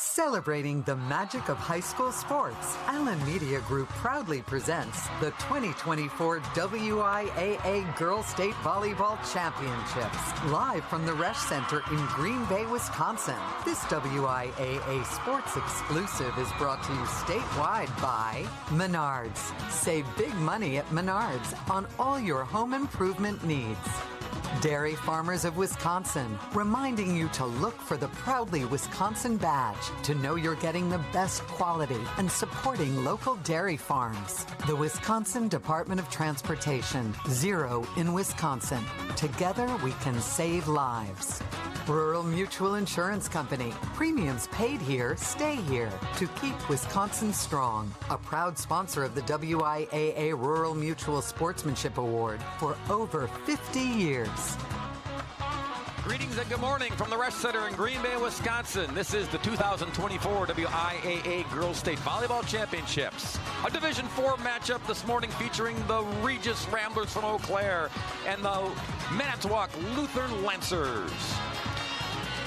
Celebrating the magic of high school sports, Allen Media Group proudly presents the 2024 WIAA Girls State Volleyball Championships, live from the Resch Center in Green Bay, Wisconsin. This WIAA sports exclusive is brought to you statewide by Menards. Save big money at Menards on all your home improvement needs. Dairy Farmers of Wisconsin, reminding you to look for the Proudly Wisconsin badge to know you're getting the best quality and supporting local dairy farms. The Wisconsin Department of Transportation, Zero in Wisconsin. Together we can save lives. Rural Mutual Insurance Company. Premiums paid here, stay here to keep Wisconsin strong. A proud sponsor of the WIAA Rural Mutual Sportsmanship Award for over 50 years. Greetings and good morning from the Resch Center in Green Bay, Wisconsin. This is the 2024 WIAA Girls State Volleyball Championships. A Division IV matchup this morning featuring the Regis Ramblers from Eau Claire and the Manitowoc Lutheran Lancers.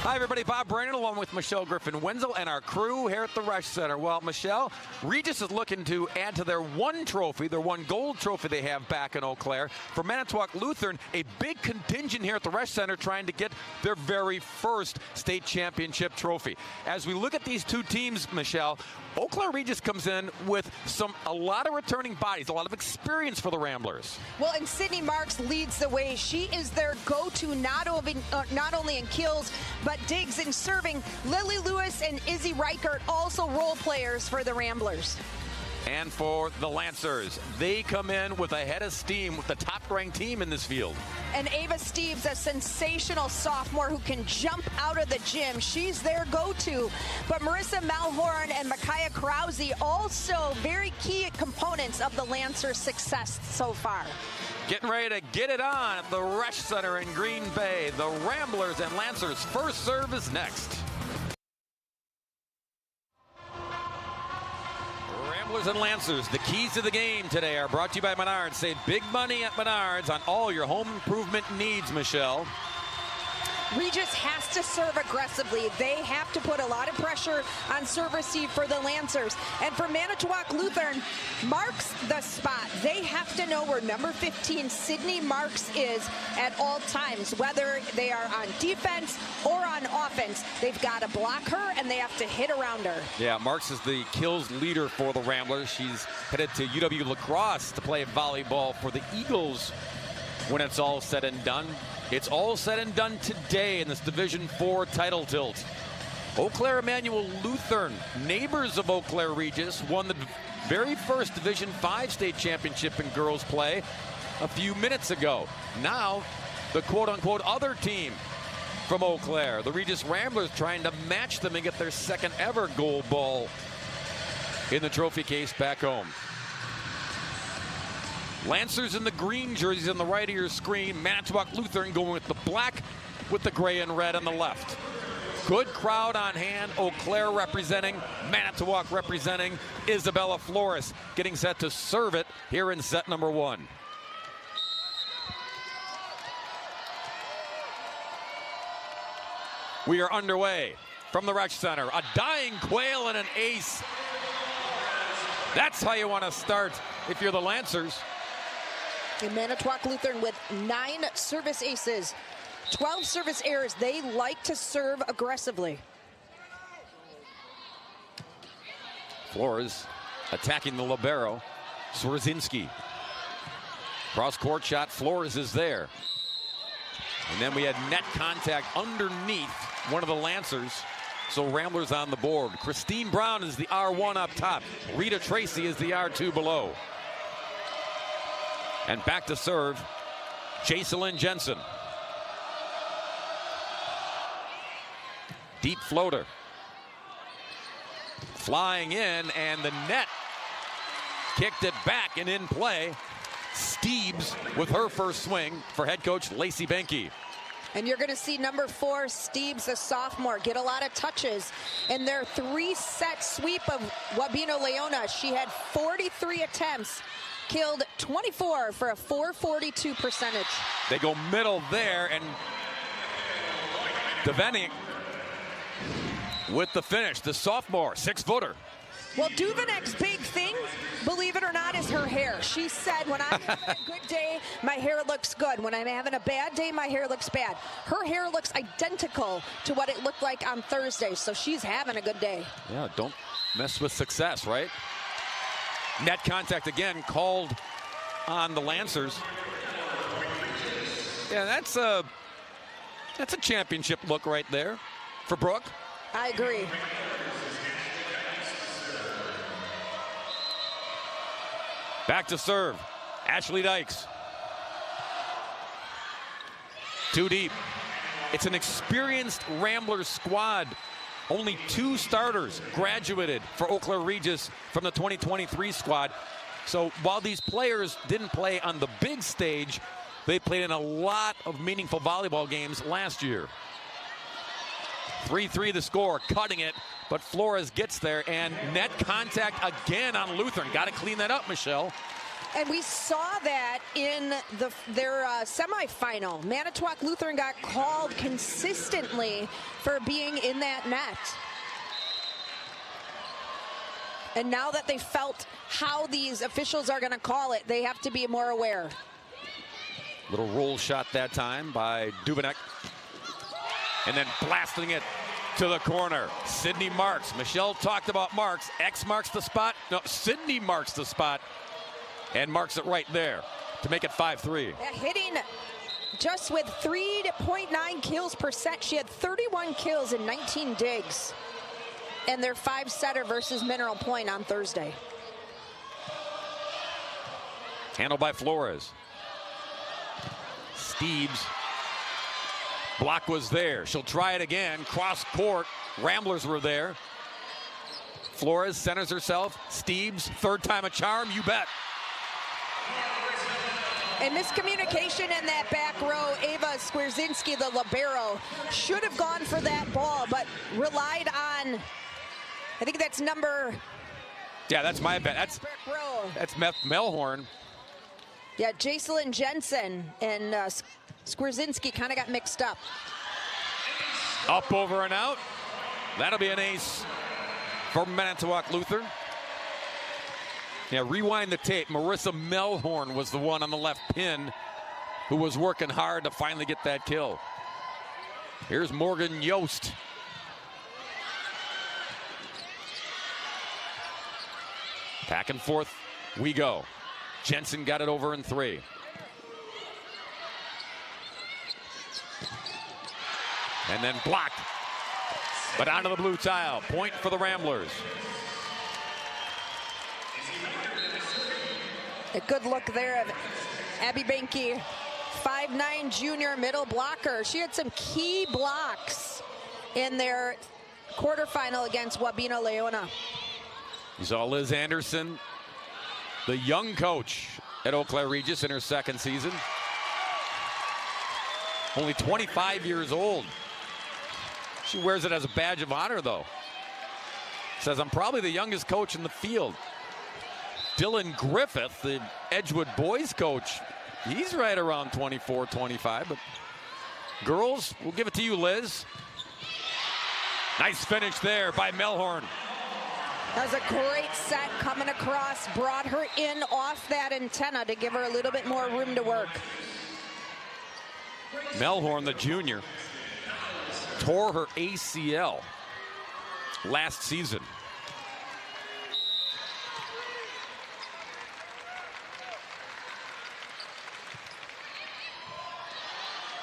Hi, everybody. Bob Brannon along with Michelle Griffin-Wenzel and our crew here at the Resch Center. Well, Michelle, Regis is looking to add to their one trophy, their one gold trophy they have back in Eau Claire. For Manitowoc Lutheran, a big contingent here at the Resch Center trying to get their very first state championship trophy. As we look at these two teams, Michelle, Eau Claire Regis comes in with a lot of returning bodies, a lot of experience for the Ramblers. Well, and Sydney Marks leads the way. She is their go-to not only in kills, but digs and serving. Lily Lewis and Izzy Reichert also role players for the Ramblers. And for the Lancers, they come in with a head of steam with the top-ranked team in this field. And Ava Steves, a sensational sophomore who can jump out of the gym. She's their go-to. But Marissa Malhorn and Micaiah Krause, also very key components of the Lancers' success so far. Getting ready to get it on at the Resch Center in Green Bay. The Ramblers and Lancers' first serve is next. Ramblers and Lancers, the keys to the game today are brought to you by Menards. Save big money at Menards on all your home improvement needs, Michelle. Regis has to serve aggressively. They have to put a lot of pressure on serve receive for the Lancers. And for Manitowoc Lutheran, marks the spot. They have to know where number 15, Sydney Marks, is at all times, whether they are on defense or on offense. They've got to block her, and they have to hit around her. Yeah, Marks is the kills leader for the Ramblers. She's headed to UW La Crosse to play volleyball for the Eagles when it's all said and done. It's all said and done today in this Division IV title tilt. Eau Claire Emmanuel Lutheran, neighbors of Eau Claire Regis, won the very first Division V state championship in girls play a few minutes ago. Now, the quote-unquote other team from Eau Claire, the Regis Ramblers, trying to match them and get their second ever gold ball in the trophy case back home. Lancers in the green jerseys on the right of your screen. Manitowoc Lutheran going with the black with the gray and red on the left. Good crowd on hand. Eau Claire representing, Manitowoc representing. Isabella Flores getting set to serve it here in set number one. We are underway from the Resch Center. A dying quail and an ace. That's how you want to start if you're the Lancers. And Manitowoc Lutheran with 9 service aces, 12 service errors. They like to serve aggressively. Flores attacking the libero. Swerzinski. Cross-court shot. Flores is there. And then we had net contact underneath one of the Lancers. So Ramblers on the board. Christine Brown is the R1 up top. Rita Tracy is the R2 below. And back to serve, Jacelyn Jensen. Deep floater. Flying in, and the net kicked it back and in play. Steves with her first swing for head coach Lacey Benke. And you're going to see number 4, Steves, the sophomore, get a lot of touches in their 3-set sweep of Wabino Leona. She had 43 attempts, killed 24 for a .442 percentage. They go middle there, and Devaney with the finish. The sophomore, 6-footer. Well, Duvenek's big thing, believe it or not, is her hair. She said, when I'm having a good day, my hair looks good. When I'm having a bad day, my hair looks bad. Her hair looks identical to what it looked like on Thursday, so she's having a good day. Yeah, don't mess with success, right? Net contact again called on the Lancers. Yeah, that's a championship look right there for Brooke. I agree. Back to serve, Ashley Dykes. Too deep. It's an experienced Ramblers squad. Only 2 starters graduated for Eau Claire Regis from the 2023 squad. So while these players didn't play on the big stage, they played in a lot of meaningful volleyball games last year. 3-3 the score, cutting it, but Flores gets there, and net contact again on Lutheran. Got to clean that up, Michelle. And we saw that in their semifinal. Manitowoc Lutheran got called consistently for being in that net. And now that they felt how these officials are going to call it, they have to be more aware. Little roll shot that time by Duvenek. And then blasting it to the corner. Sydney Marks. Michelle talked about Marks. X marks the spot. No, Sydney marks the spot and marks it right there to make it 5-3. Yeah, hitting just with 3.9 kills percent. She had 31 kills in 19 digs. And their 5-setter versus Mineral Point on Thursday. Handled by Flores. Steebs. Block was there. She'll try it again. Cross court. Ramblers were there. Flores centers herself. Steebs, third time a charm, you bet. And miscommunication in that back row. Ava Skwierczynski, the libero, should have gone for that ball, but relied on, I think that's number... Yeah, that's my bet. That's Melhorn. Yeah, Jacelyn Jensen and Skwierczynski kind of got mixed up. Up, over, and out. That'll be an ace for Manitowoc Lutheran. Yeah, rewind the tape. Marissa Melhorn was the one on the left pin who was working hard to finally get that kill. Here's Morgan Yost. Back and forth we go. Jensen got it over in 3. And then blocked. But onto the blue tile. Point for the Ramblers. A good look there of Abby Benke, 5'9" junior middle blocker. She had some key blocks in their quarterfinal against Wabena Leona. You saw Liz Anderson, the young coach at Eau Claire Regis in her second season. Only 25 years old. She wears it as a badge of honor, though. Says, I'm probably the youngest coach in the field. Dylan Griffith, the Edgewood boys coach, he's right around 24, 25. But girls, we'll give it to you, Liz. Nice finish there by Melhorn. That was a great set coming across, brought her in off that antenna to give her a little bit more room to work. Melhorn, the junior, tore her ACL last season.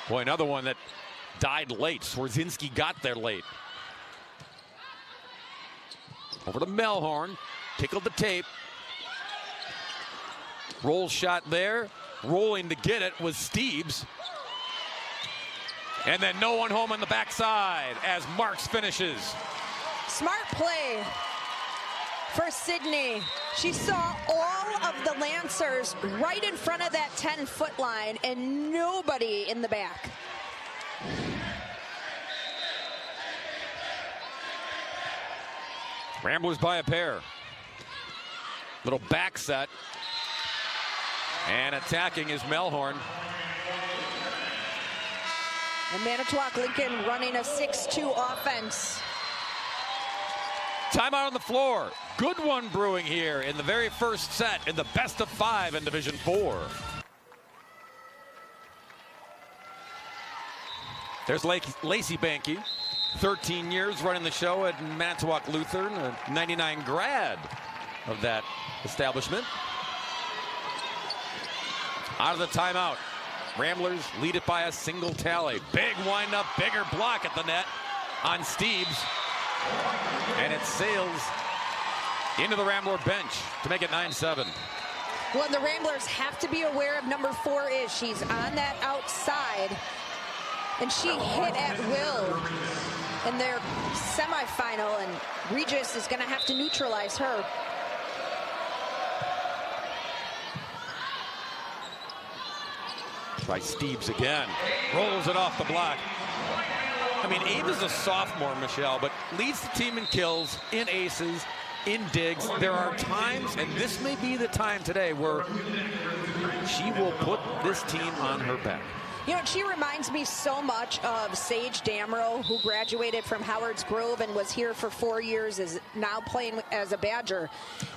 Boy, another one that died late. Skwierczynski got there late. Over to Melhorn. Tickled the tape. Roll shot there. Rolling to get it was Steebs. And then no one home on the backside as Marks finishes. Smart play for Sydney. She saw all of the Lancers right in front of that 10-foot line and nobody in the back. Ramblers by a pair. Little back set. And attacking is Melhorn. And Manitowoc Lincoln running a 6-2 offense. Timeout on the floor. Good one brewing here in the very first set in the best of 5 in Division 4. There's Lacey Banke, 13 years running the show at Manitowoc Lutheran, a 99 grad of that establishment. Out of the timeout. Ramblers lead it by a single tally. Big wind-up, bigger block at the net on Steeves. And it sails into the Rambler bench to make it 9-7. Well, the Ramblers have to be aware of number 4 is she's on that outside. And she hit at will in their semifinal, and Regis is going to have to neutralize her. By Steeves again. Rolls it off the block. I mean, Ava's a sophomore, Michelle, but leads the team in kills, in aces, in digs. There are times, and this may be the time today, where she will put this team on her back. You know, she reminds me so much of Sage Damrow, who graduated from Howard's Grove and was here for 4 years, is now playing as a Badger.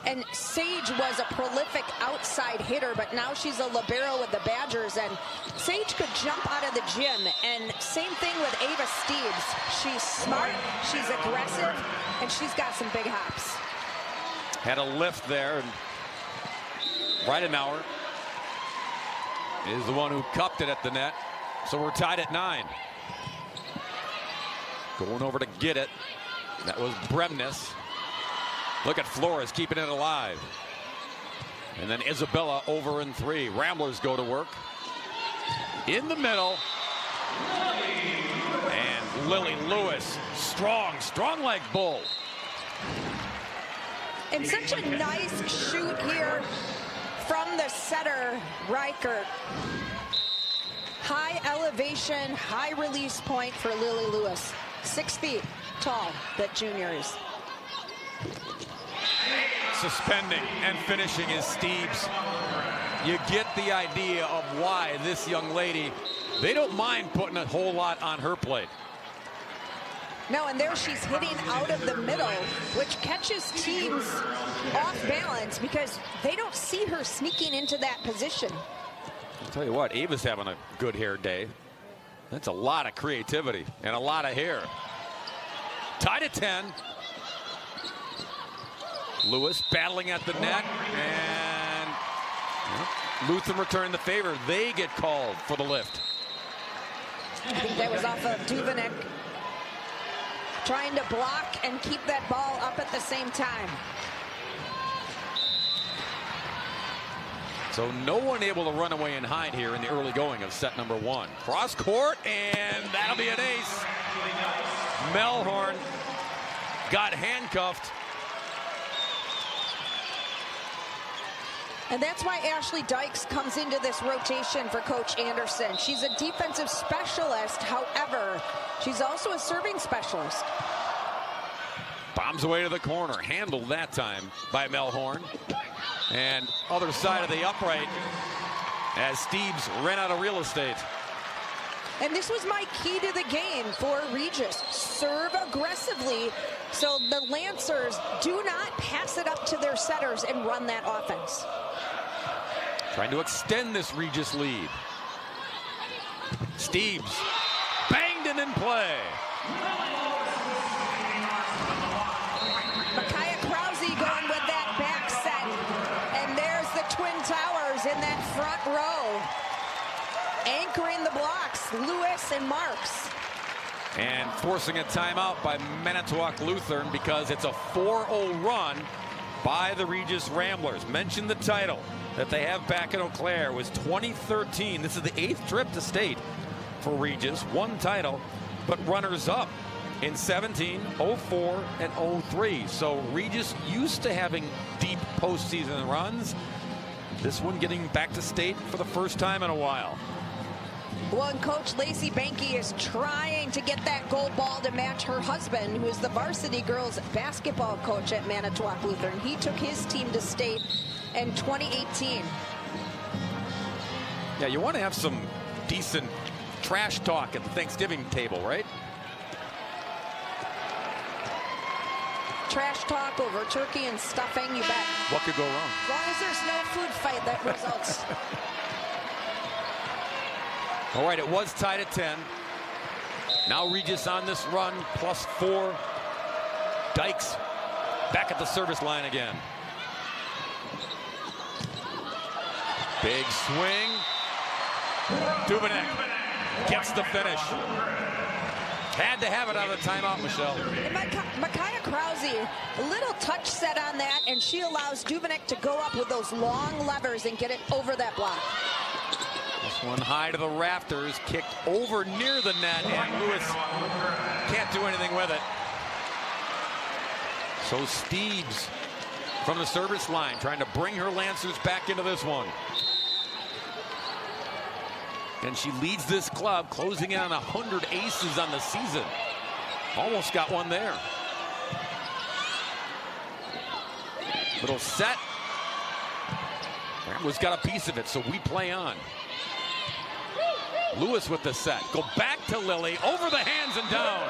And Sage was a prolific outside hitter, but now she's a libero with the Badgers. And Sage could jump out of the gym. And same thing with Ava Steeves. She's smart, she's aggressive, and she's got some big hops. Had a lift there, and Reidenauer is the one who cupped it at the net. So we're tied at 9. Going over to get it. That was Bremnes. Look at Flores keeping it alive. And then Isabella over in 3. Ramblers go to work. In the middle. And Lily Lewis. Strong like bull. And such a nice shoot here from the setter, Reichert. High elevation, high release point for Lily Lewis. 6 feet tall, that junior is. Suspending and finishing is Steeves. You get the idea of why this young lady, they don't mind putting a whole lot on her plate. No, and there she's hitting out of the middle, which catches teams off balance because they don't see her sneaking into that position. I'll tell you what, Ava's having a good hair day. That's a lot of creativity and a lot of hair. Tied at 10. Lewis battling at the net, and Lutheran return the favor. They get called for the lift. I think that was off of Duvenek, trying to block and keep that ball up at the same time. So no one able to run away and hide here in the early going of set number 1. Cross court, and that'll be an ace. Melhorn got handcuffed. And that's why Ashley Dykes comes into this rotation for Coach Anderson. She's a defensive specialist. However, she's also a serving specialist. Bombs away to the corner. Handled that time by Melhorn. And other side of the upright as Steeves ran out of real estate. And this was my key to the game for Regis. Serve aggressively so the Lancers do not pass it up to their setters and run that offense. Trying to extend this Regis lead. Steeves banged it in play. Micaiah Krause going with that back set. And there's the Twin Towers in that front row. Anchoring the blocks, Lewis and Marks. And forcing a timeout by Manitowoc Lutheran because it's a 4-0 run by the Regis Ramblers. Mentioned the title that they have back in Eau Claire was 2013. This is the 8th trip to state for Regis. 1 title, but runners up in 17, 04, and 03. So Regis used to having deep postseason runs. This one getting back to state for the first time in a while. Well, and Coach Lacey Banke is trying to get that gold ball to match her husband, who is the varsity girls basketball coach at Manitowoc Lutheran. He took his team to state in 2018. Yeah, you want to have some decent trash talk at the Thanksgiving table, right? trash talk over turkey and stuffing, you bet. What could go wrong? As long as there's no food fight that results. All right, it was tied at 10. Now Regis on this run, +4. Dykes back at the service line again. Big swing. Duveneck gets the finish. Had to have it out of the timeout, Michelle. Micaiah Krause, a little touch set on that, and she allows Duveneck to go up with those long levers and get it over that block. This one high to the rafters, kicked over near the net, and Lewis can't do anything with it. So Steeves from the service line trying to bring her Lancers back into this one. And she leads this club, closing in on 100 aces on the season. Almost got one there. Little set. Rambler's got a piece of it, so we play on. Lewis with the set. Go back to Lily, over the hands and down.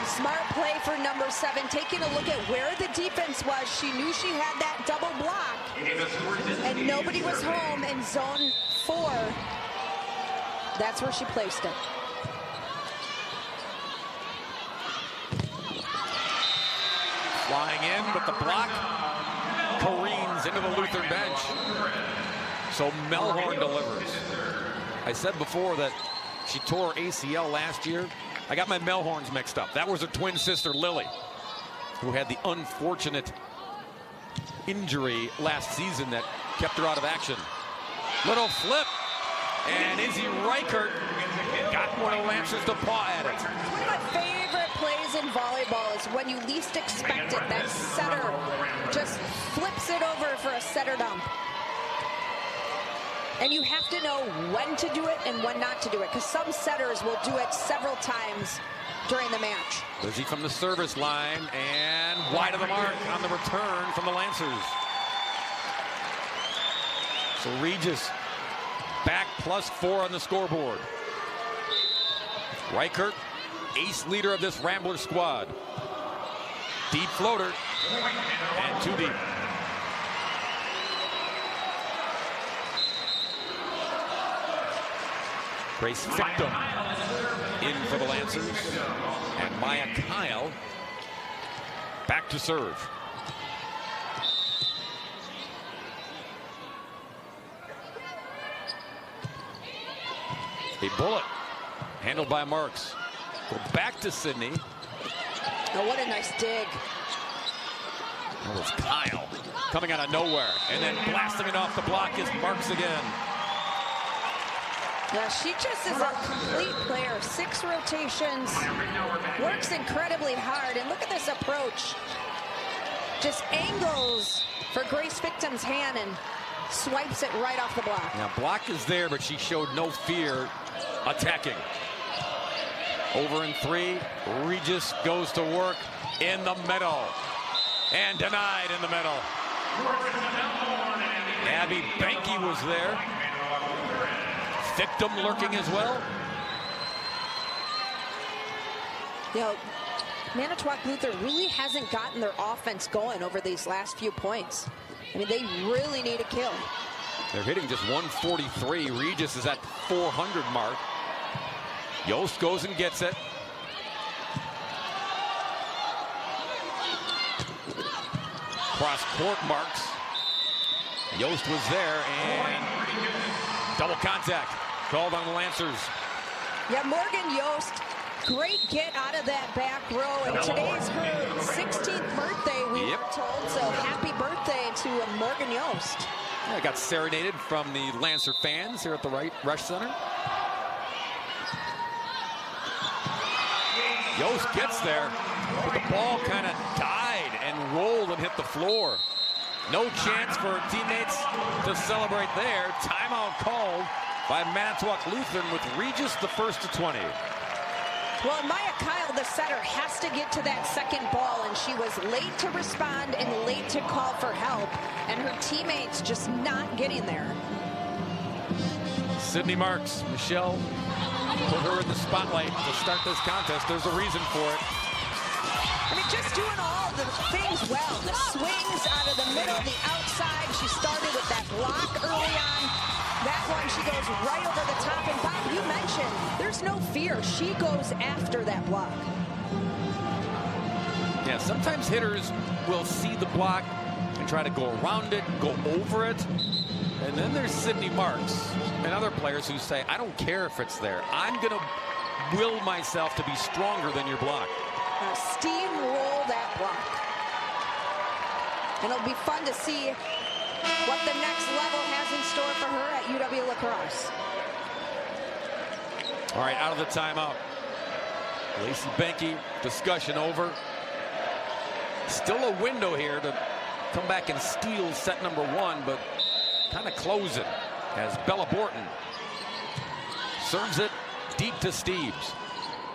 Smart play for number 7, taking a look at where the defense was. She knew she had that double block, and nobody was home in zone 4. That's where she placed it. Flying in, but the block careens into the Lutheran bench. So Melhorn delivers. I said before that she tore ACL last year. I got my Melhorns mixed up. That was her twin sister, Lily, who had the unfortunate injury last season that kept her out of action. Little flip, and Izzy Reichert got one of the Lancers to paw at it. One of my favorite plays in volleyball is when you least expect it. That setter just flips it over for a setter dump. And you have to know when to do it and when not to do it, because some setters will do it several times during the match. Lizzie from the service line, and wide of the mark on the return from the Lancers. So Regis back +4 on the scoreboard. Reichert, ace leader of this Rambler squad. Deep floater, and too deep. Grace Fictum in for the Lancers, and Maya Kyle back to serve. A bullet handled by Marks. Go back to Sydney. Oh, what a nice dig. That was Kyle coming out of nowhere, and then blasting it off the block is Marks again. Yeah, she just is a complete player. 6 rotations, works incredibly hard, and look at this approach. Just angles for Grace Fictum's hand and swipes it right off the block. Now, block is there, but she showed no fear attacking. Over in 3, Regis goes to work in the middle, and denied in the middle. Abby Banky was there. Fictum lurking as well. You know, Manitowoc Lutheran really hasn't gotten their offense going over these last few points. I mean, they really need a kill. They're hitting just 143. Regis is at 400 mark. Yost goes and gets it. Cross court Marks. Yost was there, and double contact called on the Lancers. Yeah, Morgan Yost, great get out of that back row, and today's her 16th birthday, we were told, so happy birthday to Morgan Yost. Yeah, got serenaded from the Lancer fans here at the Rush Center. Yost gets there, but the ball kind of died and rolled and hit the floor. No chance for her teammates to celebrate there. Timeout called by Manitowoc Lutheran with Regis the first to 20. Well, Maya Kyle, the setter, has to get to that second ball, and she was late to respond and late to call for help, and her teammates just not getting there. Sydney Marks, Michelle put her in the spotlight to start this contest. There's a reason for it. I mean, just doing all the things well. The swings out of the middle, the outside. She started with that block early on. That one, she goes right over the top. And Bob, you mentioned, there's no fear. She goes after that block. Yeah, sometimes hitters will see the block and try to go around it, go over it. And then there's Sydney Marks and other players who say, I don't care if it's there. I'm going to will myself to be stronger than your block. Steamroll that block. And it'll be fun to see what the next level has in store for her at UW La Crosse. All right, out of the timeout. Lacey Benke, discussion over. Still a window here to come back and steal set number 1, but kind of close it as Bella Borton serves it deep to Steves.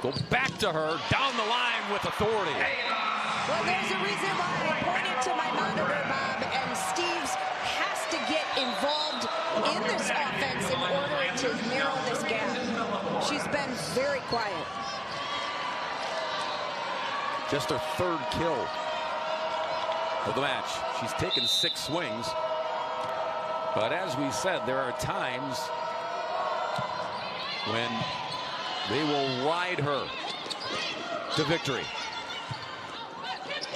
Go back to her, down the line with authority. Well, there's a reason why I pointed to my monitor, Bob, and Steves has to get involved in this offense in order to narrow this gap. She's been very quiet. Just her 3rd kill of the match. She's taken 6 swings. But as we said, there are times when they will ride her to victory.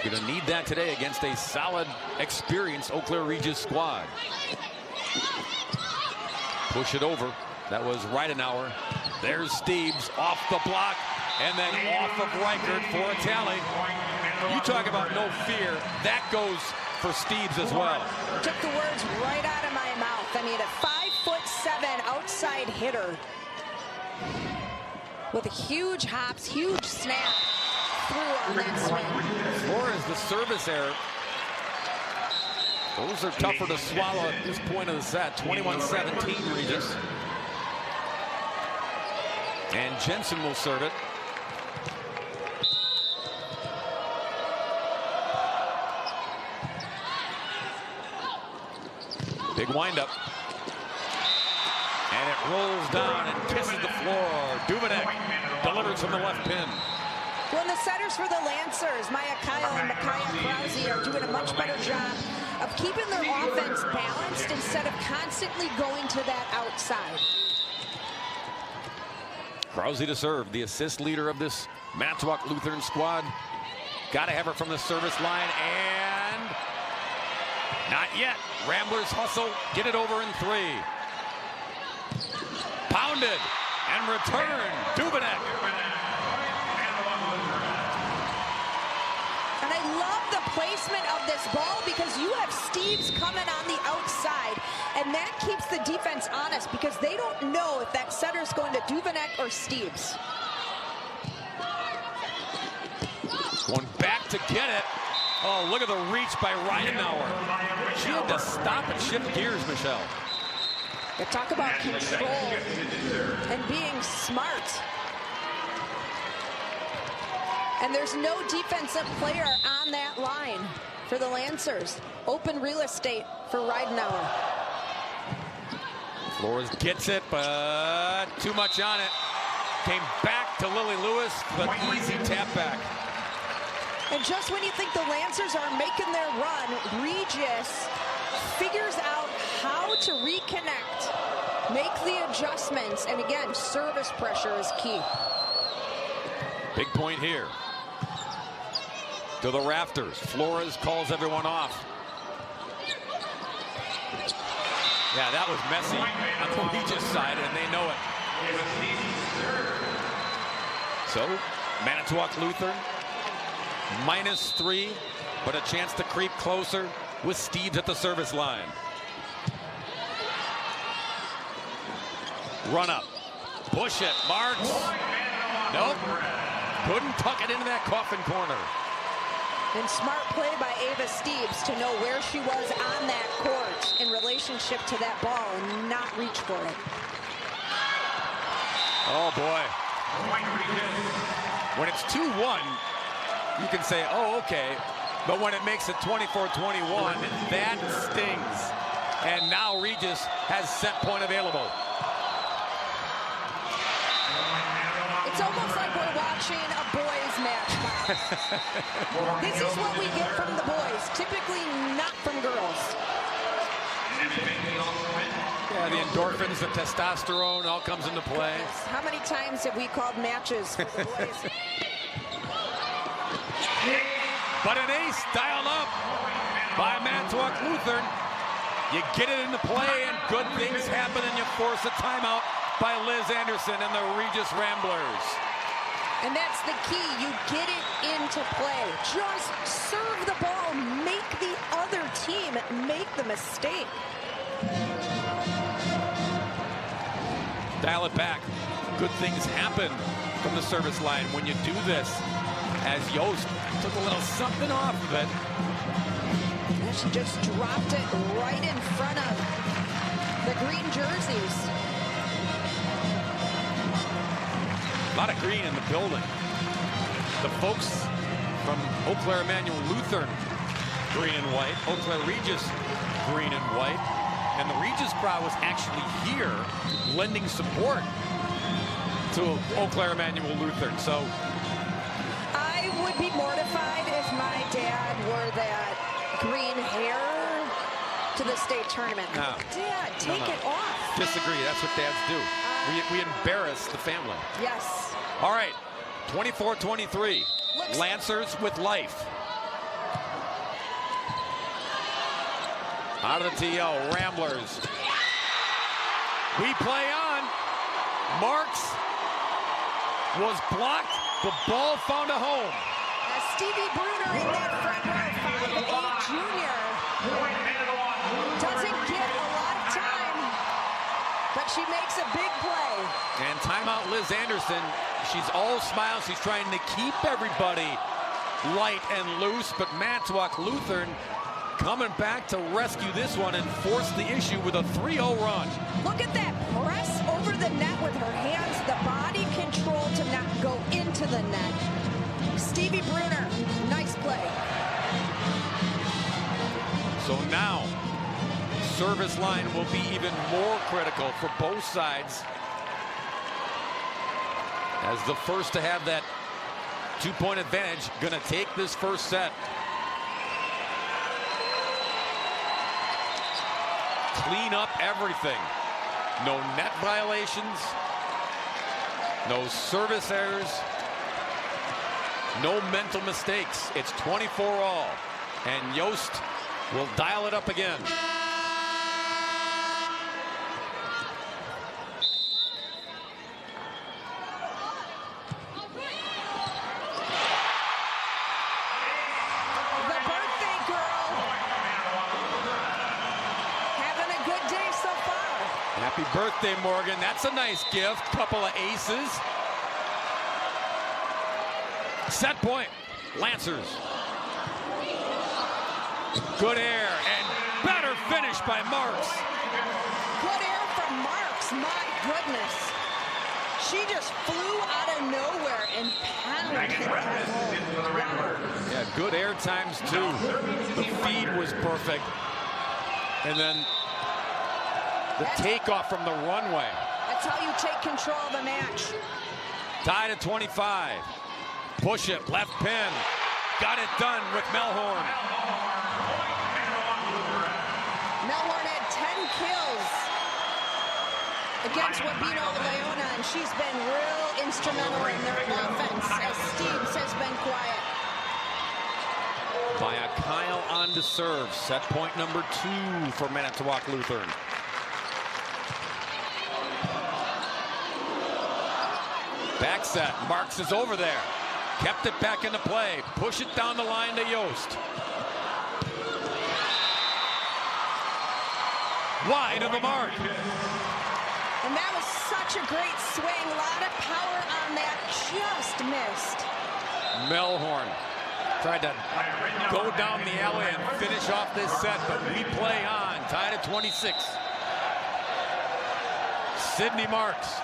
Going to need that today against a solid, experienced Eau Claire Regis squad. Push it over. That was Ridenauer. There's Steves off the block and then off of Reichert for a tally. You talk about no fear. That goes for Steves as well. Took the words right out of my mouth. I mean, a 5'7" outside hitter with huge hops, huge snap through on that swing. Flores, the service error. Those are tougher to swallow at this point of the set. 21-17 Regis. And Jensen will serve it. Big windup. And it rolls down and kisses the floor. Duvenek delivers from the left pin. Well, the setters for the Lancers, Maya Kyle and Micaiah Krause, are doing a much better job of keeping their offense balanced instead of constantly going to that outside. Krause to serve, the assist leader of this Manitowoc Lutheran squad. Got to have her from the service line, and not yet. Ramblers hustle, get it over in 3. Pounded and returned. Duvenek. And I love the placement of this ball because you have Steves coming on the outside, and that keeps the defense honest because they don't know if that setter's going to Duvenek or Steves. Going back to get it. Oh, look at the reach by Ridenauer. She had to stop and shift gears, Michelle. They talk about control and being smart. And there's no defensive player on that line for the Lancers. Open real estate for Ridenauer. Flores gets it, but too much on it. Came back to Lily Lewis, but easy tap back. And just when you think the Lancers are making their run, Regis figures out how to reconnect, make the adjustments, and again, service pressure is key. Big point here. To the rafters. Flores calls everyone off. Yeah, that was messy on the Regis side, and they know it. So, Manitowoc Lutheran, -3, but a chance to creep closer with Steves at the service line. Run up. Push it. Marks. Nope. Couldn't tuck it into that coffin corner. And smart play by Ava Steves to know where she was on that court in relationship to that ball and not reach for it. Oh, boy. When it's 2-1, you can say, oh, okay. But when it makes it 24-21, that stings. And now Regis has set point available. It's almost like we're watching a boys match. This is what we get from the boys, typically not from girls. Yeah, the endorphins, the testosterone all comes into play. How many times have we called matches for the boys? But an ace dialed up by Manitowoc Lutheran. You get it into play and good things happen, and you force a timeout by Liz Anderson and the Regis Ramblers. And that's the key. You get it into play. Just serve the ball. Make the other team make the mistake. Dial it back. Good things happen from the service line when you do this. As Yost took a little something off of it. She just dropped it right in front of the green jerseys. A lot of green in the building. The folks from Eau Claire Emmanuel Lutheran, green and white. Eau Claire Regis, green and white. And the Regis crowd was actually here lending support to Eau Claire Emmanuel Lutheran. So I would be mortified if my dad wore that green hair to the state tournament. No. Dad, take it off. Disagree. That's what dads do. We embarrass the family. Yes. All right. 24-23. Lancers with life. Out of the TO. Ramblers. We play on. Marks was blocked. The ball found a home. Stevie Bruner in that front row, 5'8" junior. Doesn't get a lot of time, but she makes a big play. And timeout Liz Anderson. She's all smiles. She's trying to keep everybody light and loose, but Manitowoc Lutheran coming back to rescue this one and force the issue with a 3-0 run. Look at that press over the net with her hands, the body control to not go into the net. Stevie Bruner, nice play. So now, service line will be even more critical for both sides. As the first to have that 2-point advantage, gonna take this first set. Clean up everything. No net violations, no service errors, no mental mistakes. It's 24-all, and Yost will dial it up again. Happy birthday, Morgan. That's a nice gift. Couple of aces. Set point. Lancers. Good air and better finish by Marks. Good air from Marks. My goodness. She just flew out of nowhere and pounded that home. Yeah, good air times two. The feed was perfect. And then the takeoff from the runway. That's how you take control of the match. Tied at 25. Push it, left pin. Got it done with Melhorn. Melhorn had 10 kills against Wabino Leona, and she's been real instrumental in their offense as Steves has been quiet. By a Kyle on to serve. Set point number 2 for Manitowoc Lutheran. Back set. Marks is over there. Kept it back into play. Push it down the line to Yost. Wide of the mark. And that was such a great swing. A lot of power on that. Just missed. Melhorn tried to go down the alley and finish off this set, but we play on. Tied at 26. Sydney Marks.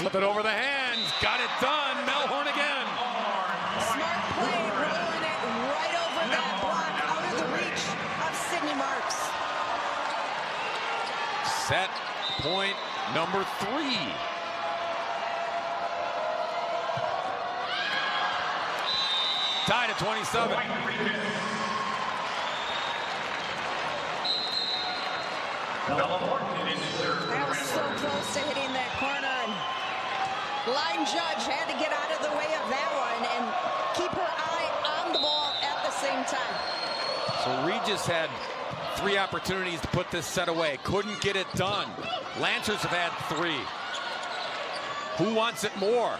Flip it over the hands. Got it done. Melhorn again. Smart play, rolling it right over that block, out of the reach of Sydney Marks. Set point number 3. tied at 27. That was so close to hitting that corner, and line judge had to get out of the way of that one and keep her eye on the ball at the same time. So Regis had 3 opportunities to put this set away. Couldn't get it done. Lancers have had 3. Who wants it more?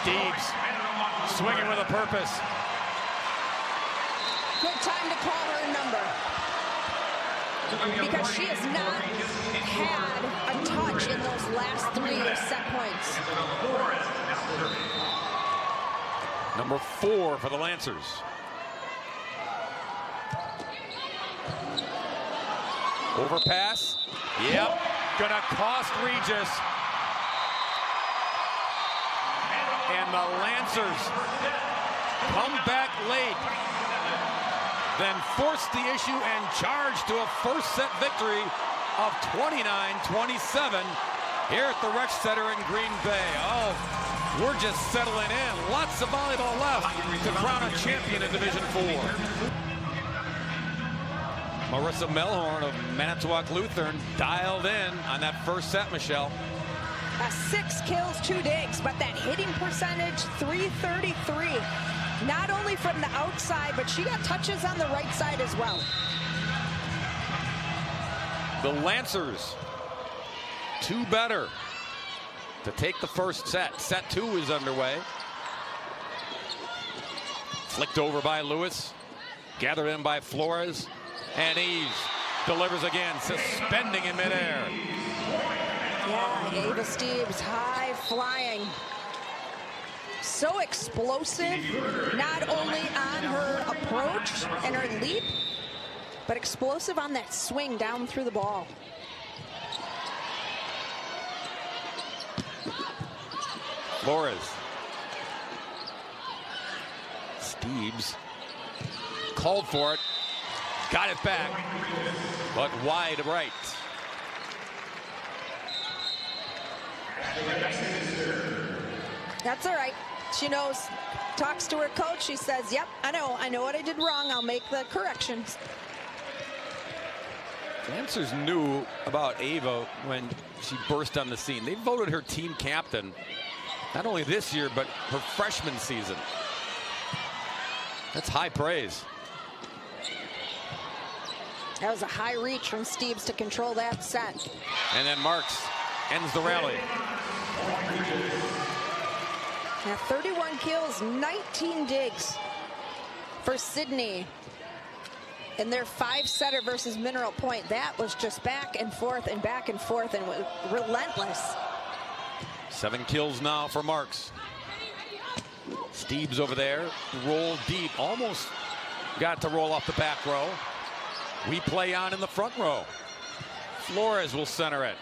Steves swinging with a purpose. Good time to call her number, because she has not had a touch in those last 3 set points. Number 4 for the Lancers. Overpass. Yep. Gonna cost Regis. And the Lancers come back late. Then force the issue and charge to a first set victory of 29-27 here at the Rex Center in Green Bay. Oh, we're just settling in. Lots of volleyball left to crown a champion in Division 4. Marissa Melhorn of Manitowoc Lutheran dialed in on that first set, Michelle. 6 kills, 2 digs, but that hitting percentage, 333. Not only from the outside, but she got touches on the right side as well. The Lancers, 2 better to take the first set. Set 2 is underway. Flicked over by Lewis. Gathered in by Flores. And Eves delivers again, suspending in midair. Yeah, Ava Steves, high flying. So explosive, not only on her approach and her leap, but explosive on that swing down through the ball. Flores. Steves called for it. Got it back, but wide right. That's all right. She knows, talks to her coach. She says, yep, I know what I did wrong. I'll make the corrections. Lancers knew about Ava when she burst on the scene. They voted her team captain, not only this year, but her freshman season. That's high praise. That was a high reach from Steves to control that set. And then Marks ends the rally. Now 31 kills, 19 digs for Sydney in their 5-setter versus Mineral Point. That was just back and forth and was relentless. 7 kills now for Marks. Steves over there, rolled deep, almost got to roll off the back row. We play on in the front row. Flores will center it.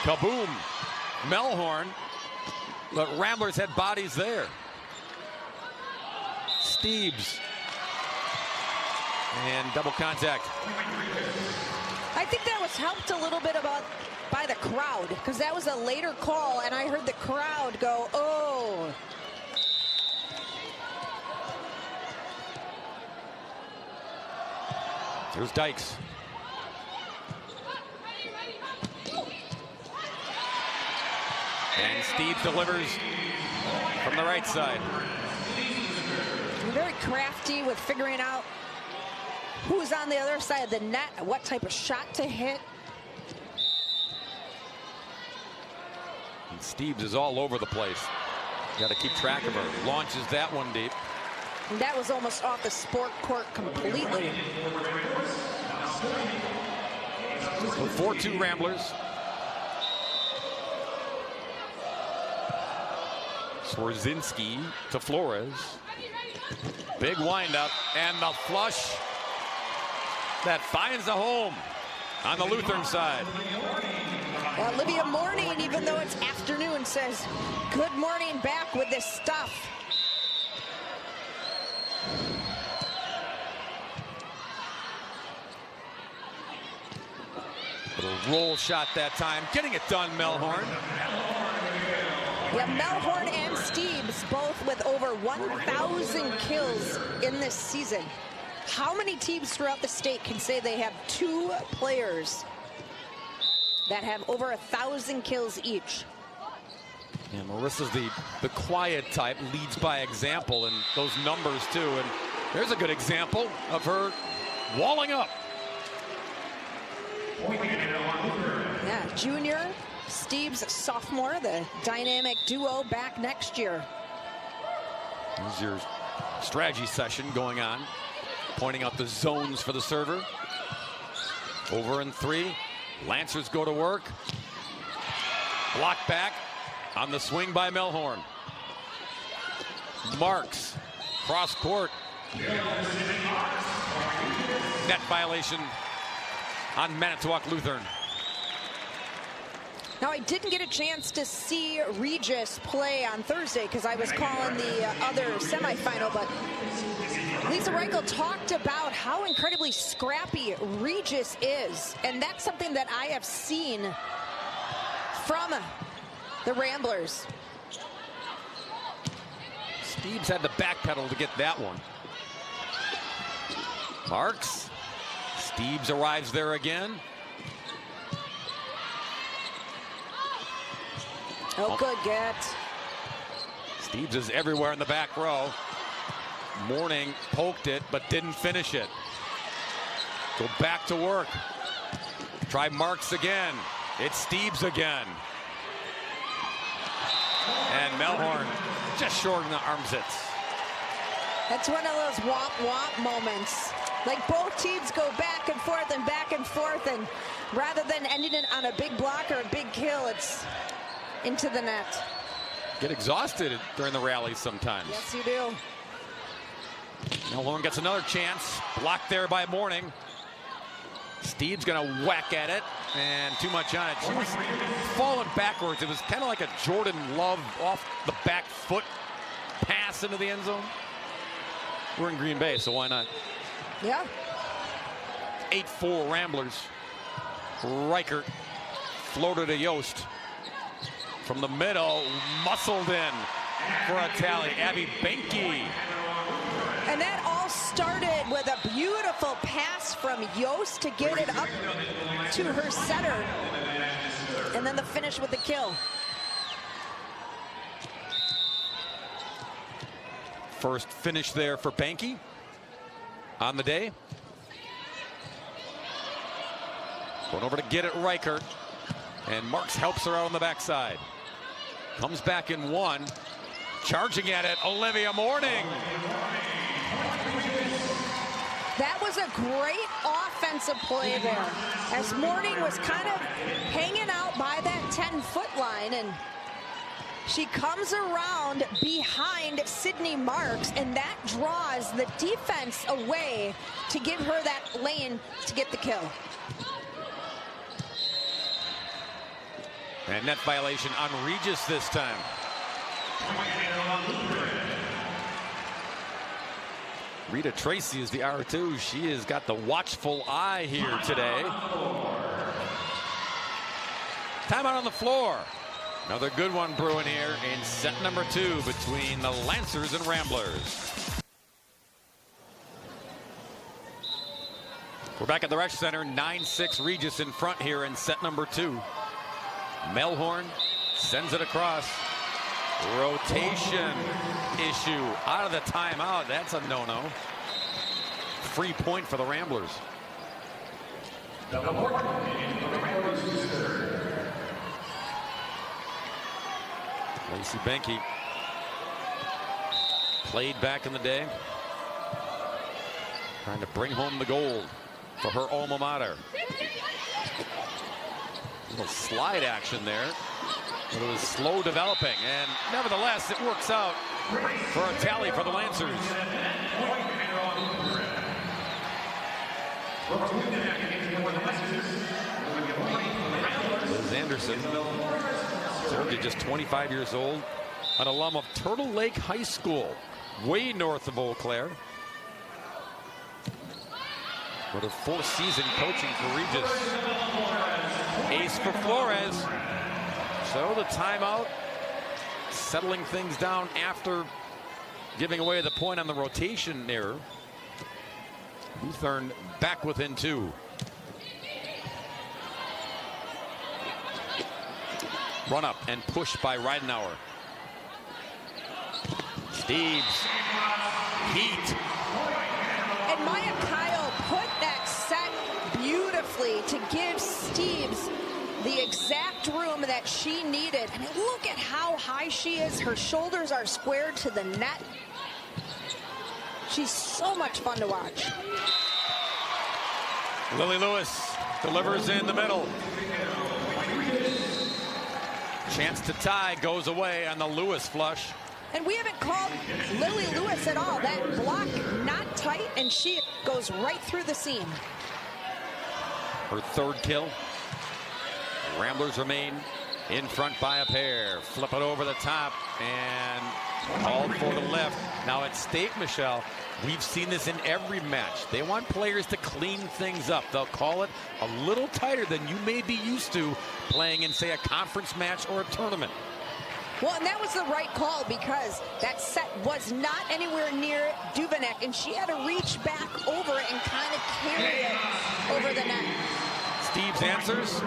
Kaboom. Melhorn. But Ramblers had bodies there. Steves. And double contact. I think that was helped a little bit by the crowd, because that was a later call, and I heard the crowd go, oh. Here's Dykes. And Steve delivers from the right side. Very crafty with figuring out who's on the other side of the net, what type of shot to hit. And Steves is all over the place. Got to keep track of her. Launches that one deep. And that was almost off the sport court completely. 4-2 Ramblers. Swarzinski to Flores. Big windup and the flush that finds a home on the Lutheran side. Olivia Morning, even though it's afternoon, says good morning back with this stuff. Little roll shot that time, getting it done, Melhorn. Yeah, Melhorn and Steeves both with over 1,000 kills in this season. How many teams throughout the state can say they have 2 players that have over 1,000 kills each? Yeah, Marissa's the quiet type, leads by example, and those numbers too. And there's a good example of her walling up. Yeah, junior, Steeves sophomore, the dynamic duo back next year. Here's your strategy session going on, pointing out the zones for the server. Over in 3, Lancers go to work. Block back on the swing by Melhorn. Marks, cross court. Net violation on Manitowoc Lutheran. Now, I didn't get a chance to see Regis play on Thursday because I was calling the other semifinal, but Lisa Reichel talked about how incredibly scrappy Regis is, and that's something that I have seen from the Ramblers. Steeves had to backpedal to get that one. Marks. Steeves arrives there again. Oh, good get. Steeves is everywhere in the back row. Morning poked it, but didn't finish it. Go back to work. Try Marks again. It's Steeves again. And Melhorn just short in the armpits. That's one of those womp-womp moments. Like both teams go back and forth, and rather than ending it on a big block or a big kill, it's into the net. Get exhausted during the rallies sometimes. Yes, you do. Melhorn gets another chance. Blocked there by Morning. Steeves gonna whack at it, and too much on it. She was falling backwards. It was kind of like a Jordan Love off the back foot pass into the end zone. We're in Green Bay, so why not? Yeah. 8-4 Ramblers. Reichert floated to Yost. From the middle, muscled in for a tally. Abby Benke. And that all started with a beautiful pass from Yost to get it up to her setter. And then the finish with the kill. First finish there for Benke on the day. Going over to get it, Reichert. And Marks helps her out on the backside. Comes back in 1. Charging at it, Olivia Morning. That was a great offensive play there, as Morning was kind of hanging out by that 10-foot line, and she comes around behind Sydney Marks, and that draws the defense away to give her that lane to get the kill. And net violation on Regis this time. Rita Tracy is the R2. She has got the watchful eye here today. Timeout on the floor. Another good one brewing here in set number 2 between the Lancers and Ramblers. We're back at the Rec Center. 9-6 Regis in front here in set number 2. Melhorn sends it across. Rotation issue out of the timeout. That's a no-no. Free point for the Ramblers. Lacey Benke played back in the day, trying to bring home the gold for her alma mater. A little slide action there, but it was slow developing, and nevertheless it works out for a tally for the Lancers. Liz Anderson, just 25 years old, an alum of Turtle Lake High School, way north of Eau Claire. With her 4th season coaching for Regis. Ace for Flores. So the timeout settling things down after giving away the point on the rotation error. Lutheran back within 2. Run up and push by Ridenauer. Steves. Heat. And Maya Kyle put that set beautifully to give Steves the exact room that she needed. I mean, look at how high she is. Her shoulders are squared to the net. She's so much fun to watch. Lily Lewis delivers in the middle. Chance to tie goes away on the Lewis flush. And we haven't called Lily Lewis at all. That block not tight, and she goes right through the seam. Her 3rd kill. Ramblers remain in front by a pair. Flip it over the top and called for the lift. Now at stake, Michelle, we've seen this in every match. They want players to clean things up. They'll call it a little tighter than you may be used to playing in, say, a conference match or a tournament. Well, and that was the right call because that set was not anywhere near Duvenek, and she had to reach back over it and kind of carry it over the net. Steves answers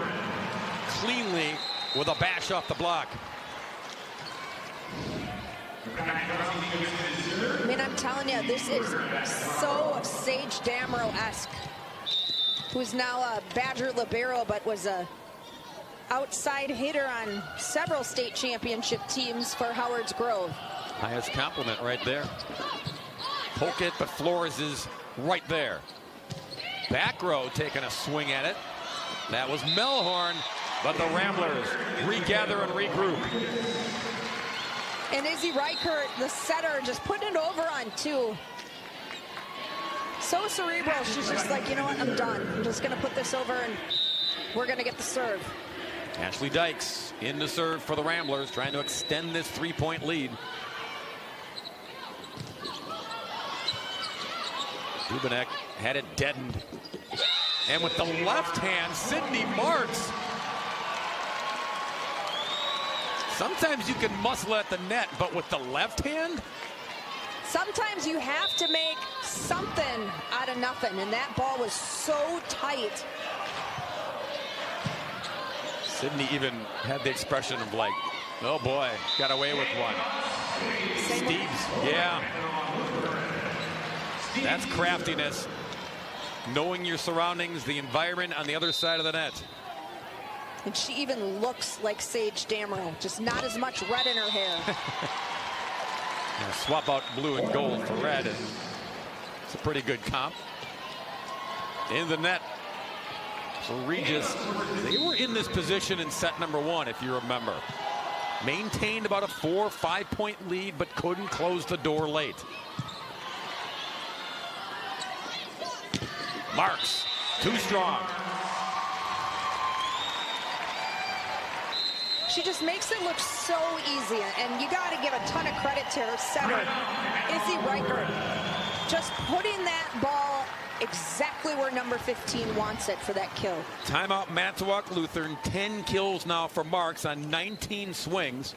cleanly with a bash off the block. I mean, I'm telling you, this is so Sage Damro-esque, who's now a Badger libero, but was a outside hitter on several state championship teams for Howard's Grove. Highest compliment right there. Poke it, but Flores is right there. Back row taking a swing at it. That was Melhorn, but the Ramblers regather and regroup. And Izzy Reichert, the setter, just putting it over on 2. So cerebral, she's just like, you know what, I'm done. I'm just going to put this over and we're going to get the serve. Ashley Dykes in the serve for the Ramblers, trying to extend this 3-point lead. Duvenek had it deadened. And with the left hand, Sydney Marks. Sometimes you can muscle at the net, but with the left hand? Sometimes you have to make something out of nothing, and that ball was so tight. Sydney even had the expression of like, oh boy, got away with one. Steves, yeah. That's craftiness. Knowing your surroundings, the environment on the other side of the net. And she even looks like Sage Damro, just not as much red in her hair. Now swap out blue and gold for red, and it's a pretty good comp. In the net. So Regis, they were in this position in set number 1, if you remember. Maintained about a 4 or 5 point lead, but couldn't close the door late. Marks, too strong. She just makes it look so easy, and you got to give a ton of credit to her setter, Izzy Reichert, just putting that ball exactly where number 15 wants it for that kill. Timeout Manitowoc Lutheran, 10 kills now for Marks on 19 swings.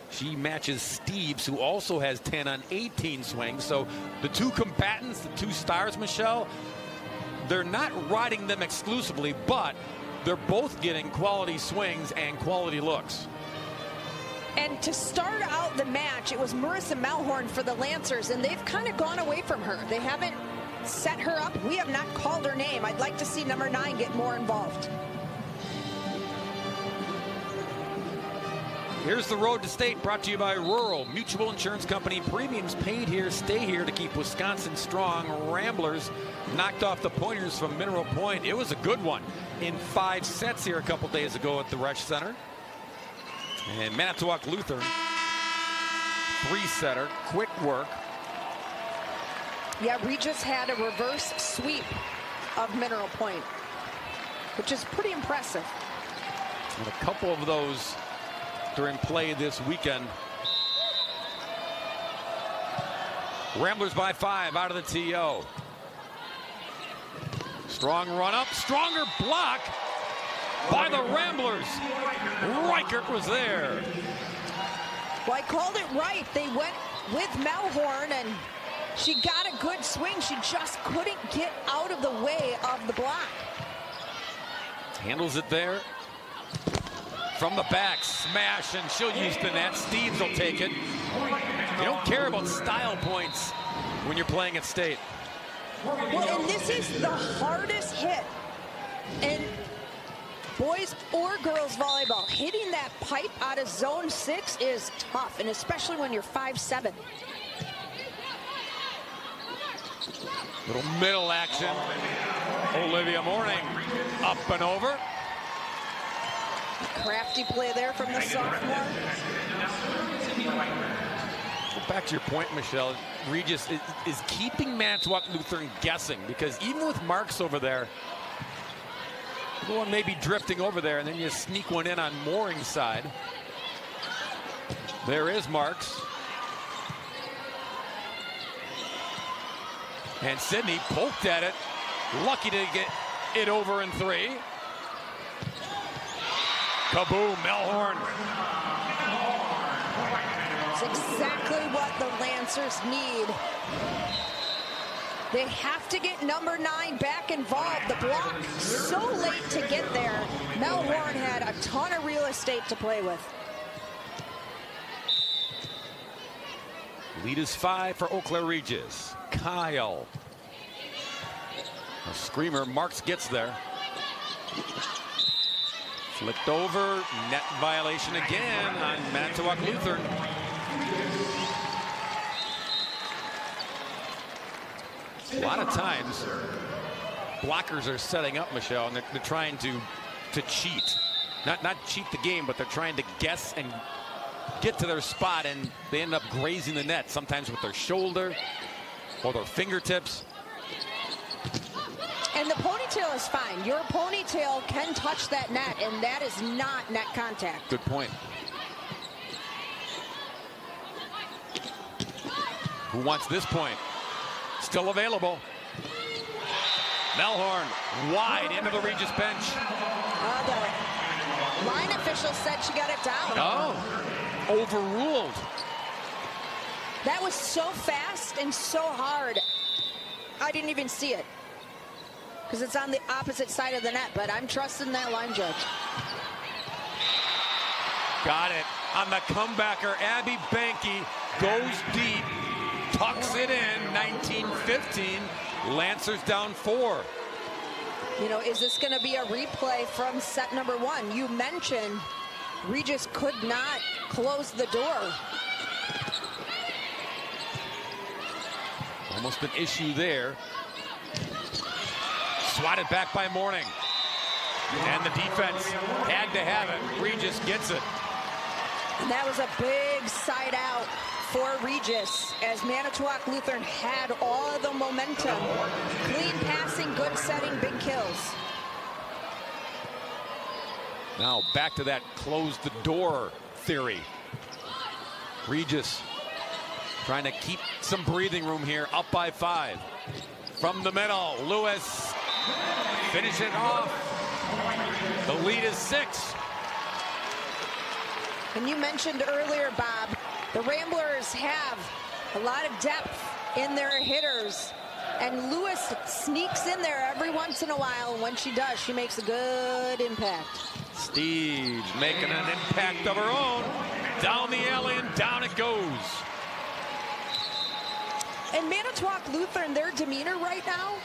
She matches Steves, who also has 10 on 18 swings. So the two combatants, the two stars, Michelle, they're not riding them exclusively, but they're both getting quality swings and quality looks. And to start out the match, it was Marissa Melhorn for the Lancers, and they've kind of gone away from her. They haven't set her up. We have not called her name. I'd like to see number 9 get more involved. Here's the road to state, brought to you by Rural Mutual Insurance Company. Premiums paid here, stay here to keep Wisconsin strong. Ramblers knocked off the Pointers from Mineral Point. It was a good one in 5 sets here a couple days ago at the Resch Center. And Manitowoc Lutheran, 3-setter, quick work. Yeah, Regis had a reverse sweep of Mineral Point, which is pretty impressive. And a couple of those during play this weekend. Ramblers by 5 out of the TO. Strong run up, stronger block by the Ramblers. Reichert was there. Well, I called it right. They went with Melhorn, and she got a good swing. She just couldn't get out of the way of the block. Handles it there. From the back, smash, and she'll use the net. Steves will take it. You don't care about style points when you're playing at state. Well, and this is the hardest hit in boys or girls volleyball. Hitting that pipe out of zone 6 is tough, and especially when you're 5'7". Little middle action. Olivia Morning up and over. Crafty play there from the sophomore. Go back to your point, Michelle. Regis is keeping Manitowoc Lutheran guessing, because even with Marks over there, one may be drifting over there, and then you sneak one in on Mooring's side. There is Marks. And Sydney poked at it. Lucky to get it over in 3. Kaboom, Melhorn. It's exactly what the Lancers need. They have to get number 9 back involved. The block so late to get there. Melhorn had a ton of real estate to play with. Lead is 5 for Eau Claire Regis. Kyle. A screamer. Marks gets there. Flipped over. Net violation again on Manitowoc Lutheran. A lot of times, blockers are setting up, Michelle, and they're trying to cheat. Not cheat the game, but they're trying to guess and get to their spot, and they end up grazing the net, sometimes with their shoulder or their fingertips. And the ponytail is fine. Your ponytail can touch that net, and that is not net contact. Good point. Who wants this point? Still available. Melhorn wide into the Regis bench. The line official said she got it down. Oh, overruled. That was so fast and so hard. I didn't even see it, because it's on the opposite side of the net, but I'm trusting that line judge. Got it. On the comebacker, Abby Banky goes deep, tucks it in, 19-15. Lancers down 4. You know, is this going to be a replay from set number 1? You mentioned Regis could not close the door. Almost an issue there. Swatted back by Morning. And the defense had to have it. Regis gets it. And that was a big side out for Regis, as Manitowoc Lutheran had all of the momentum. Clean passing, good setting, big kills. Now back to that close the door theory. Regis trying to keep some breathing room here, up by 5. From the middle, Lewis finish it off. The lead is 6. And you mentioned earlier, Bob, the Ramblers have a lot of depth in their hitters, and Lewis sneaks in there every once in a while, and when she does, she makes a good impact. Steves making an impact of her own. Down the alley and down it goes. And Manitowoc Lutheran, their demeanor right now,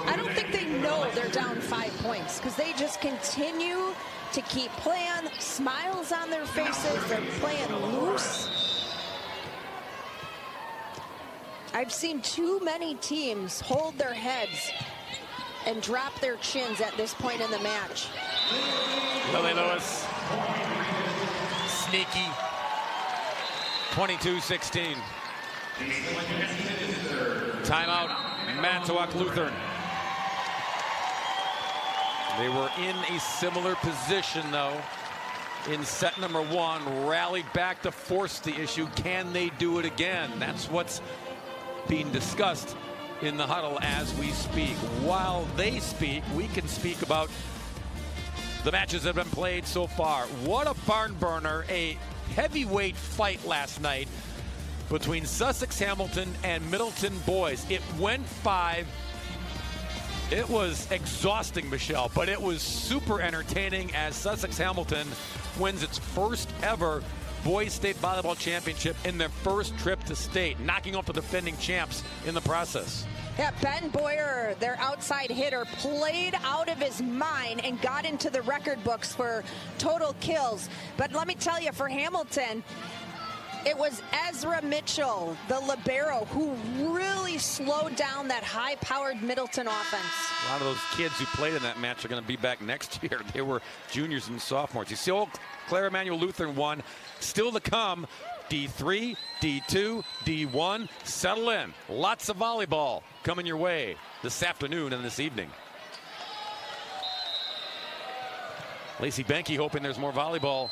I don't think they know they're down 5 points, because they just continue to keep playing, smiles on their faces. They're playing loose. I've seen too many teams hold their heads and drop their chins at this point in the match. Lily Lewis, sneaky, 22-16. Timeout, Manitowoc Lutheran. They were in a similar position, though, in set number 1. Rallied back to force the issue. Can they do it again? That's what's being discussed in the huddle as we speak. While they speak, we can speak about the matches that have been played so far. What a barn burner, a heavyweight fight last night between Sussex Hamilton and Middleton boys. It went 5. It was exhausting, Michelle, but it was super entertaining as Sussex Hamilton wins its first ever boys state volleyball championship in their first trip to state, knocking off the defending champs in the process. Yeah, Ben Boyer, their outside hitter, played out of his mind and got into the record books for total kills. But let me tell you, for Hamilton, it was Ezra Mitchell, the libero, who really slowed down that high-powered Middleton offense. A lot of those kids who played in that match are going to be back next year. They were juniors and sophomores. You see, Eau Claire Emmanuel Lutheran won. Still to come, D3, D2, D1. Settle in. Lots of volleyball coming your way this afternoon and this evening. Lacey Benke hoping there's more volleyball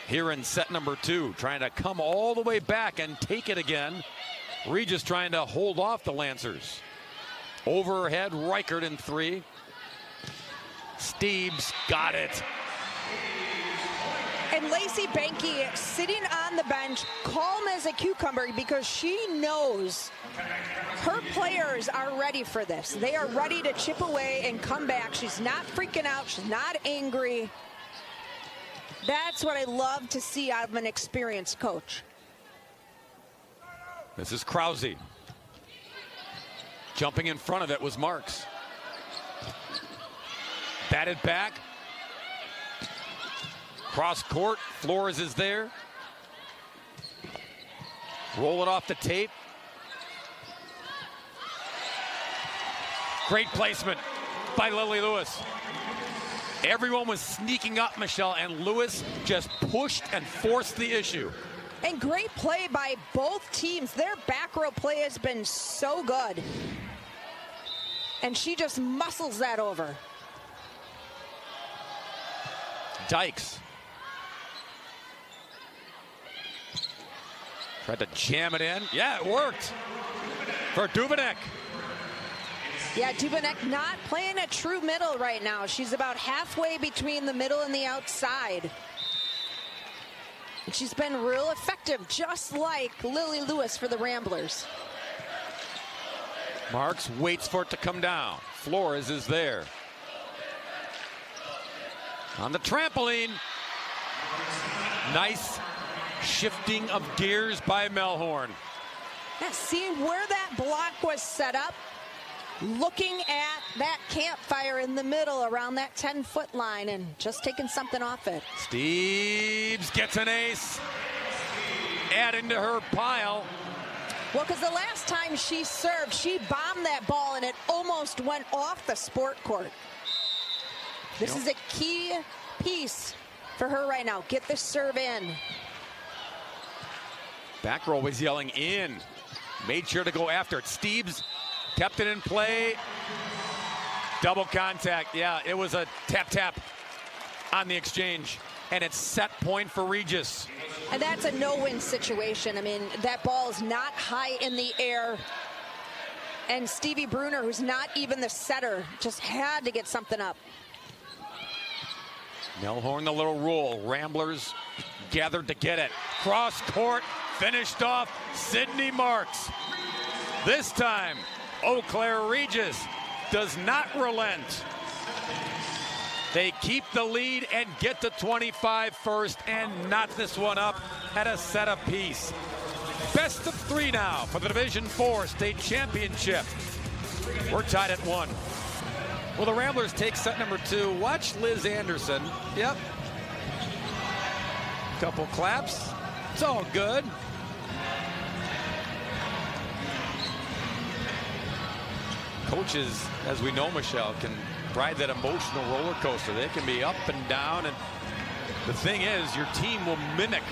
here in set number 2, trying to come all the way back and take it again. Regis trying to hold off the Lancers. Overhead, Reichert in 3. Steebs got it. And Lacey Benke sitting on the bench, calm as a cucumber, because she knows her players are ready for this. They are ready to chip away and come back. She's not freaking out. She's not angry. That's what I love to see out of an experienced coach. This is Krause. Jumping in front of it was Marks. Batted back. Cross court. Flores is there. Roll it off the tape. Great placement by Lily Lewis. Everyone was sneaking up, Michelle, and Lewis just pushed and forced the issue. And great play by both teams. Their back row play has been so good. And she just muscles that over. Dykes. Tried to jam it in. Yeah, it worked for Duvenek. Yeah, Duvenek not playing a true middle right now. She's about halfway between the middle and the outside. And she's been real effective, just like Lily Lewis for the Ramblers. Marks waits for it to come down. Flores is there. On the trampoline. Nice shifting of gears by Melhorn. Yeah, seeing where that block was set up, looking at that campfire in the middle around that 10-foot line and just taking something off it. Steebs gets an ace. Adding to her pile. Well, because the last time she served, she bombed that ball and it almost went off the sport court. This is a key piece for her right now. Get this serve in. Back row was yelling in. Made sure to go after it. Steebs kept it in play. Double contact. Yeah, it was a tap-tap on the exchange. And it's set point for Regis. And that's a no-win situation. I mean, that ball is not high in the air. And Stevie Bruner, who's not even the setter, just had to get something up. Melhorn the little roll. Ramblers gathered to get it. Cross court, finished off Sydney Marks. This time, Eau Claire Regis does not relent. They keep the lead and get to 25 first and knot this one up at a set apiece. Best of 3 now for the Division IV state championship. We're tied at 1. Well, the Ramblers take set number 2. Watch Liz Anderson. Yep. Couple claps. It's all good. Coaches, as we know, Michelle, can ride that emotional roller coaster. They can be up and down, and the thing is, your team will mimic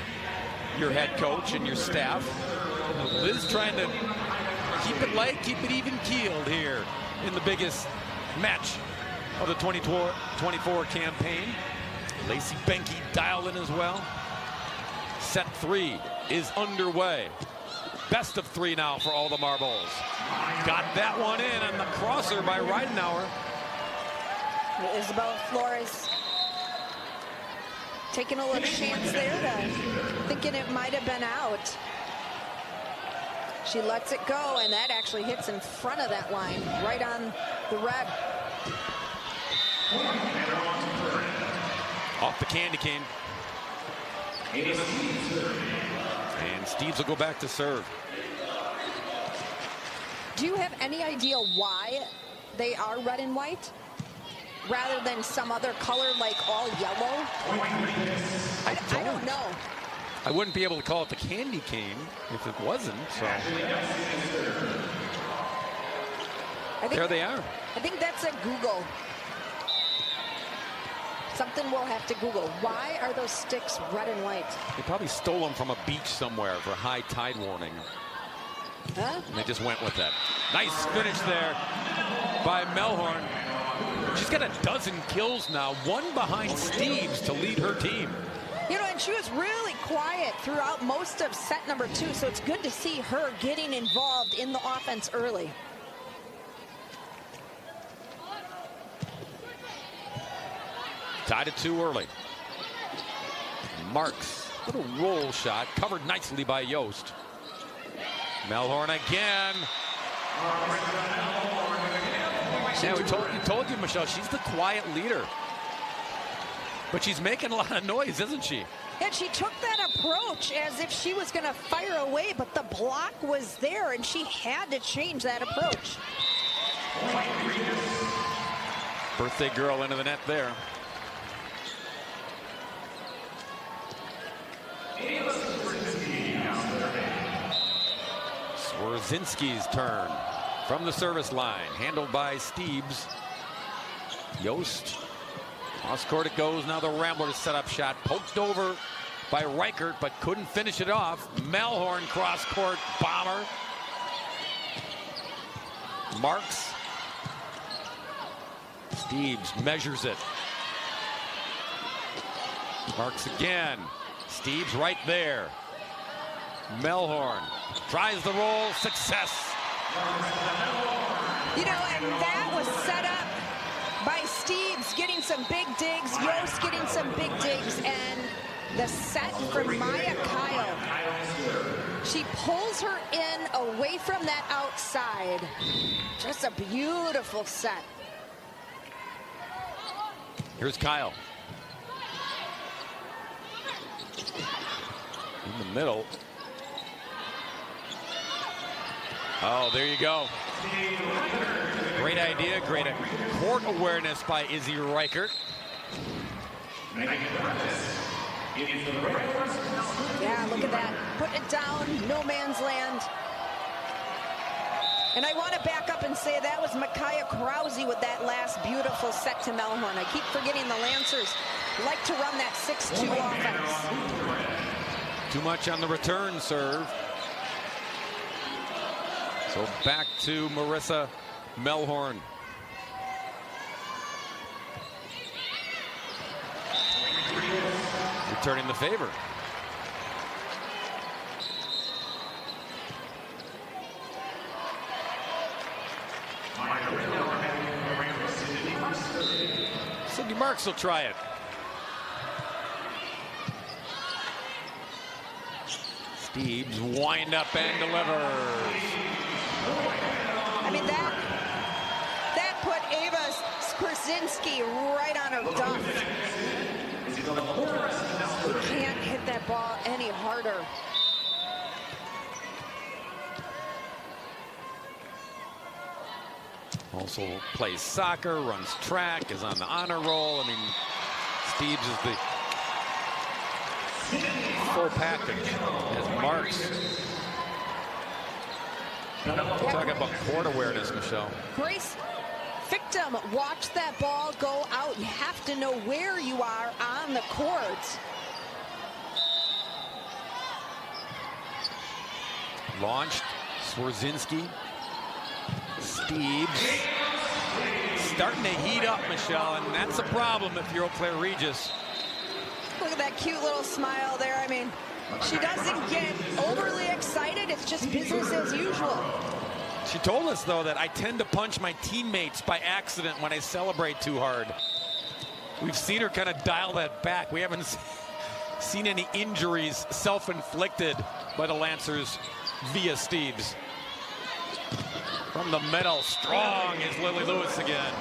your head coach and your staff. Liz trying to keep it light, keep it even keeled here in the biggest match of the 24 campaign. Lacey Benke dialed in as well. Set 3 is underway. Best of 3 now for all the marbles. Got that one in, and the crosser by Reidenauer. Isabel Flores taking a little chance there, thinking it might have been out. She lets it go, and that actually hits in front of that line, right on the red. Off the candy cane. And Steves will go back to serve. Do you have any idea why they are red and white rather than some other color like all yellow? I don't know. I wouldn't be able to call it the candy cane if it wasn't. So there they are. I think that's a Google. Something we'll have to Google. Why are those sticks red and white? They probably stole them from a beach somewhere for high tide warning. Huh? And they just went with that. Nice finish there by Melhorn. She's got a dozen kills now, one behind Steves to lead her team. You know, and she was really quiet throughout most of set number 2, so it's good to see her getting involved in the offense early. Tied at 2 early. Marks, little roll shot, covered nicely by Yost. Melhorn again. Yeah, we told you, Michelle, she's the quiet leader. But she's making a lot of noise, isn't she? And she took that approach as if she was going to fire away, but the block was there, and she had to change that approach. Birthday girl into the net there. Swerzinski's turn from the service line, handled by Steves. Yost, cross court it goes. Now the Ramblers set up shot, poked over by Reichert, but couldn't finish it off. Melhorn cross court bomber. Marks. Steves measures it. Marks again. Steves right there. Melhorn tries the roll. Success. You know, and that was set up by Steves getting some big digs, Yost getting some big digs, and the set from Maya Kyle. She pulls her in away from that outside. Just a beautiful set. Here's Kyle. In the middle. Oh, there you go. Great idea, great court awareness by Izzy Reichert. Yeah, look at that. Put it down, no man's land. And I want to back up and say that was Micaiah Krause with that last beautiful set to Melhorn. I keep forgetting the Lancers like to run that 6-2 offense. Too much on the return serve. So back to Marissa Melhorn. Returning the favor. Cindy Marks will try it. Steves wind up and delivers. I mean, that put Ava Skorzinski right on her duff. You can't hit that ball any harder. Also plays soccer, runs track, is on the honor roll. I mean, Steves is the full package as Marks. We're talking about court awareness, Michelle. Grace Victim, watch that ball go out. You have to know where you are on the court. Launched, Swerzinski. Steves starting to heat up, Michelle, and that's a problem if you're Eau Claire Regis. Look at that cute little smile there. I mean, she doesn't get overly excited. It's just business as usual. She told us, though, that I tend to punch my teammates by accident when I celebrate too hard. We've seen her kind of dial that back. We haven't seen any injuries self-inflicted by the Lancers via Steves. From the middle, strong is Lily Lewis again.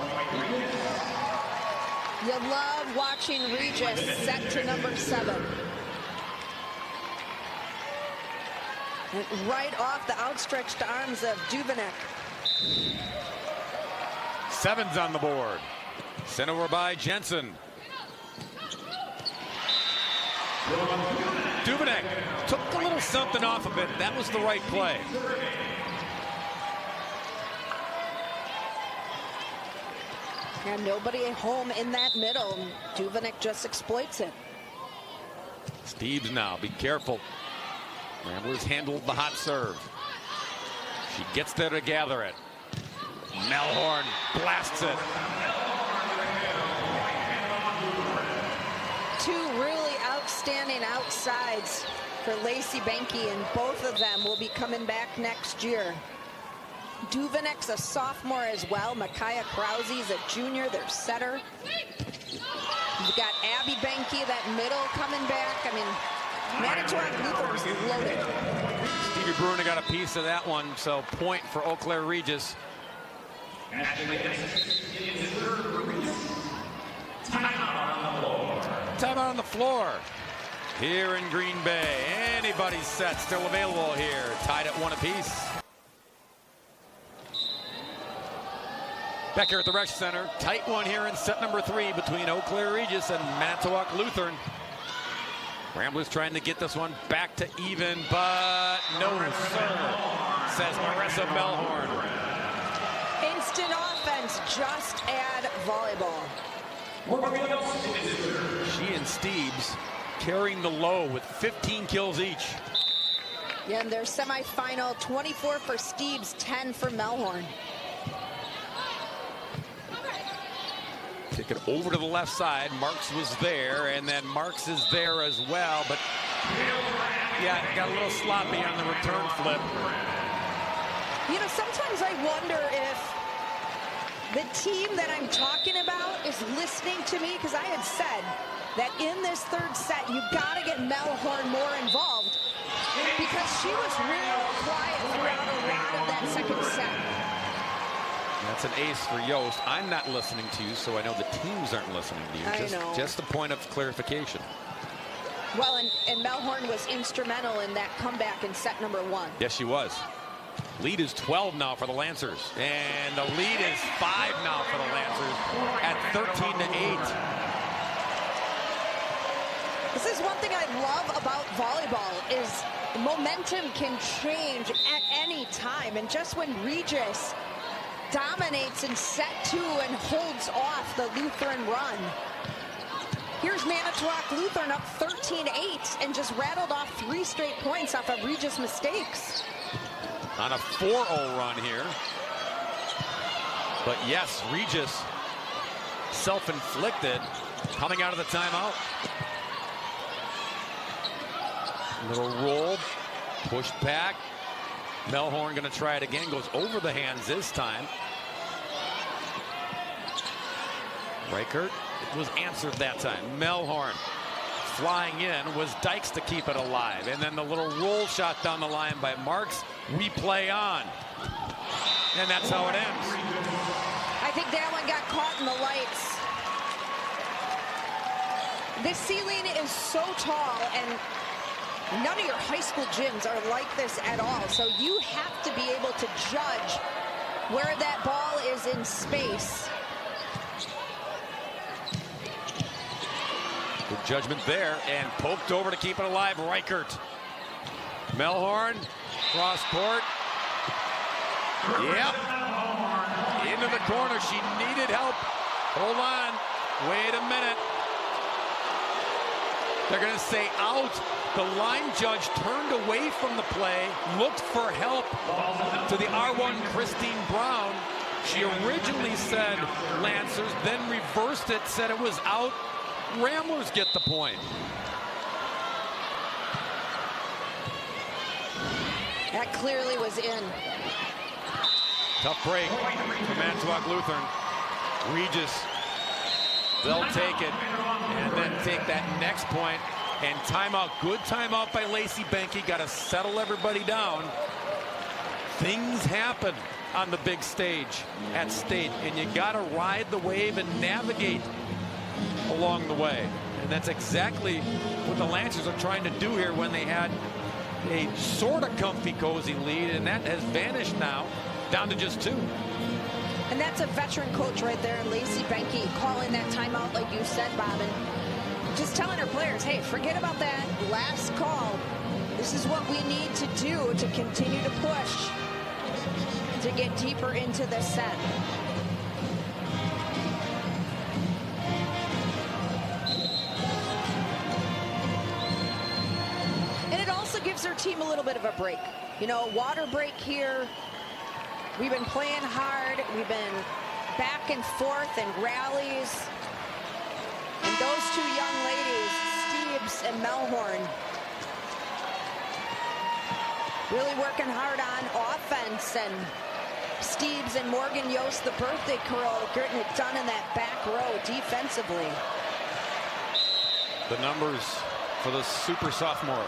You love watching Regis set to number 7. And right off the outstretched arms of Duvenek. 7's on the board. Sent over by Jensen. Duvenek took a little something off of it. That was the right play. And nobody at home in that middle. Duvenek just exploits it. Steves now, be careful. Ramblers handled the hot serve. She gets there to gather it. Melhorn blasts it. 2 really outstanding outsides for Lacey Benke, and both of them will be coming back next year. Duvenek's a sophomore as well. Micaiah Krause's a junior, their setter. You've got Abby Benke, that middle, coming back. I mean, Manitowoc Lutheran's loaded. Stevie Bruner got a piece of that one, so point for Eau Claire Regis. Timeout on the floor here in Green Bay. Anybody's set still available here. Tied at 1 apiece. Back here at the Resch Center. Tight one here in set number 3 between Eau Claire Regis and Manitowoc Lutheran. Ramblers trying to get this one back to even, but no sir, says Marissa Melhorn. Instant offense, just add volleyball. She and Steves carrying the low with 15 kills each. Yeah, and their semifinal, 24 for Steves, 10 for Melhorn. Kick it over to the left side. Marks was there, and then Marks is there as well, but yeah, got a little sloppy on the return flip. You know, sometimes I wonder if the team that I'm talking about is listening to me, because I had said that in this 3rd set, you've got to get Melhorn more involved, because she was real quiet throughout a lot of that 2nd set. That's an ace for Yost. I'm not listening to you, so I know the teams aren't listening to you. Just a point of clarification. Well, and Melhorn was instrumental in that comeback in set number 1. Yes, she was. Lead is 12 now for the Lancers. And the lead is 5 now for the Lancers at 13-8. This is one thing I love about volleyball is momentum can change at any time. And just when Regis dominates in set 2 and holds off the Lutheran run. Here's Manitowoc Lutheran up 13-8 and just rattled off 3 straight points off of Regis' mistakes. On a 4-0 run here. But yes, Regis self-inflicted coming out of the timeout. Little roll, pushed back. Melhorn going to try it again, goes over the hands this time. Reichert, it was answered that time. Melhorn flying in was Dykes to keep it alive. And then the little roll shot down the line by Marks. We play on. And that's how it ends. I think that one got caught in the lights. This ceiling is so tall, and none of your high school gyms are like this at all. So you have to be able to judge where that ball is in space. Good judgment there, and poked over to keep it alive, Reichert. Melhorn, cross court. Yep. Into the corner. She needed help. Hold on. Wait a minute. They're going to say out. The line judge turned away from the play, looked for help to the R1 Christine Brown. She originally said Lancers, then reversed it, said it was out. Ramblers get the point. That clearly was in. Tough break for Manitowoc Lutheran. Regis, they'll take it and then take that next point. And timeout, good timeout by Lacey Benke. Got to settle everybody down. Things happen on the big stage at state, and you got to ride the wave and navigate along the way. And that's exactly what the Lancers are trying to do here when they had a sort of comfy, cozy lead, and that has vanished now down to just 2. And that's a veteran coach right there, Lacey Benke, calling that timeout like you said, Bob, and just telling her players, hey, forget about that last call. This is what we need to do to continue to push to get deeper into the set. And it also gives their team a little bit of a break. You know, water break here. We've been playing hard. We've been back and forth in rallies. And those 2 young ladies, Steebs and Melhorn, really working hard on offense. And Steebs and Morgan Yost, the birthday girl, getting it done in that back row defensively. The numbers for the super sophomore.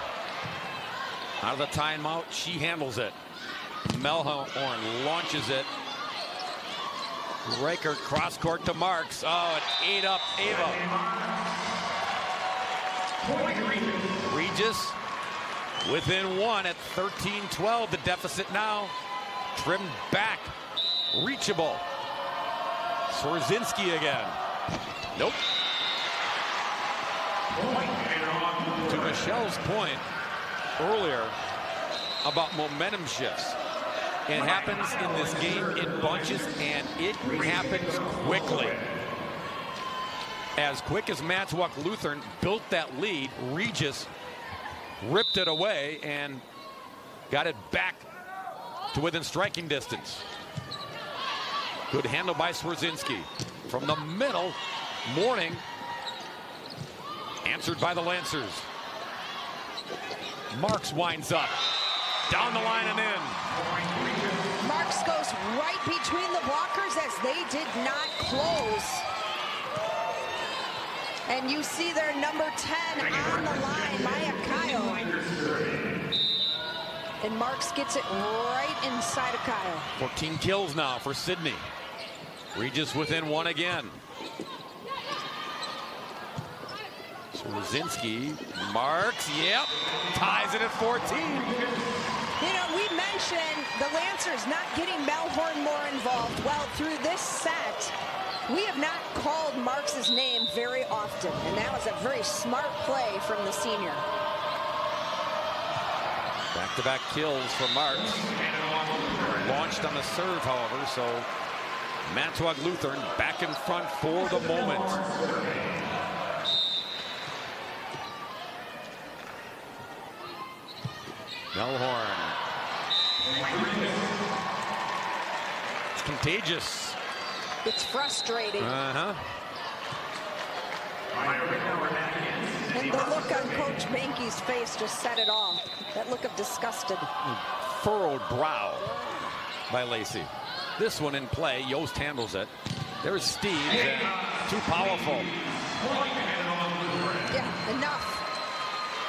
Out of the timeout, she handles it. Melhorn launches it. Reichert cross court to Marks. Oh, it ate up Ava. Regis within 1 at 13-12. The deficit now trimmed back. Reachable. Swerzinski again. Nope. To Michelle's point earlier about momentum shifts. It happens in this game in bunches, and it happens quickly. As quick as Manitowoc Lutheran built that lead, Regis ripped it away and got it back to within striking distance. Good handle by Swerzinski. From the middle, Morning answered by the Lancers. Marks winds up. Down the line and in. Marks goes right between the blockers as they did not close. And you see their number 10 on the line, Maya Kyle. And Marks gets it right inside of Kyle. 14 kills now for Sydney. Regis within 1 again. Swerzinski, Marks, yep, ties it at 14. You know, we mentioned the Lancers not getting Melhorn more involved. Well, through this set, we have not called Marks' name very often, and that was a very smart play from the senior. Back-to-back kills for Marks. Launched on the serve, however, so Manitowoc Lutheran back in front for the moment. Melhorn. It's contagious. It's frustrating. And the look on Coach Benke's face just said it all. That look of disgusted. Furrowed brow by Lacey. This one in play. Yost handles it. There's Steve. Too powerful. Yeah, enough.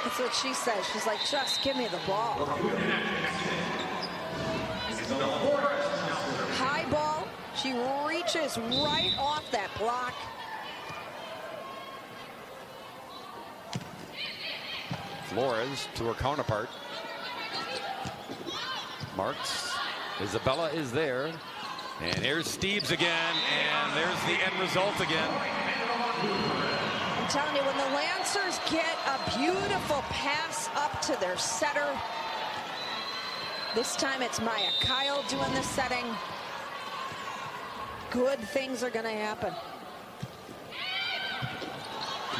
That's what she says. She's like, just give me the ball. High ball. She reaches right off that block. Flores to her counterpart. Marks. Isabella is there. And here's Steebs again. And there's the end result again. I'm telling you, when the Lancers get a beautiful pass up to their setter, this time it's Maya Kyle doing the setting, good things are going to happen.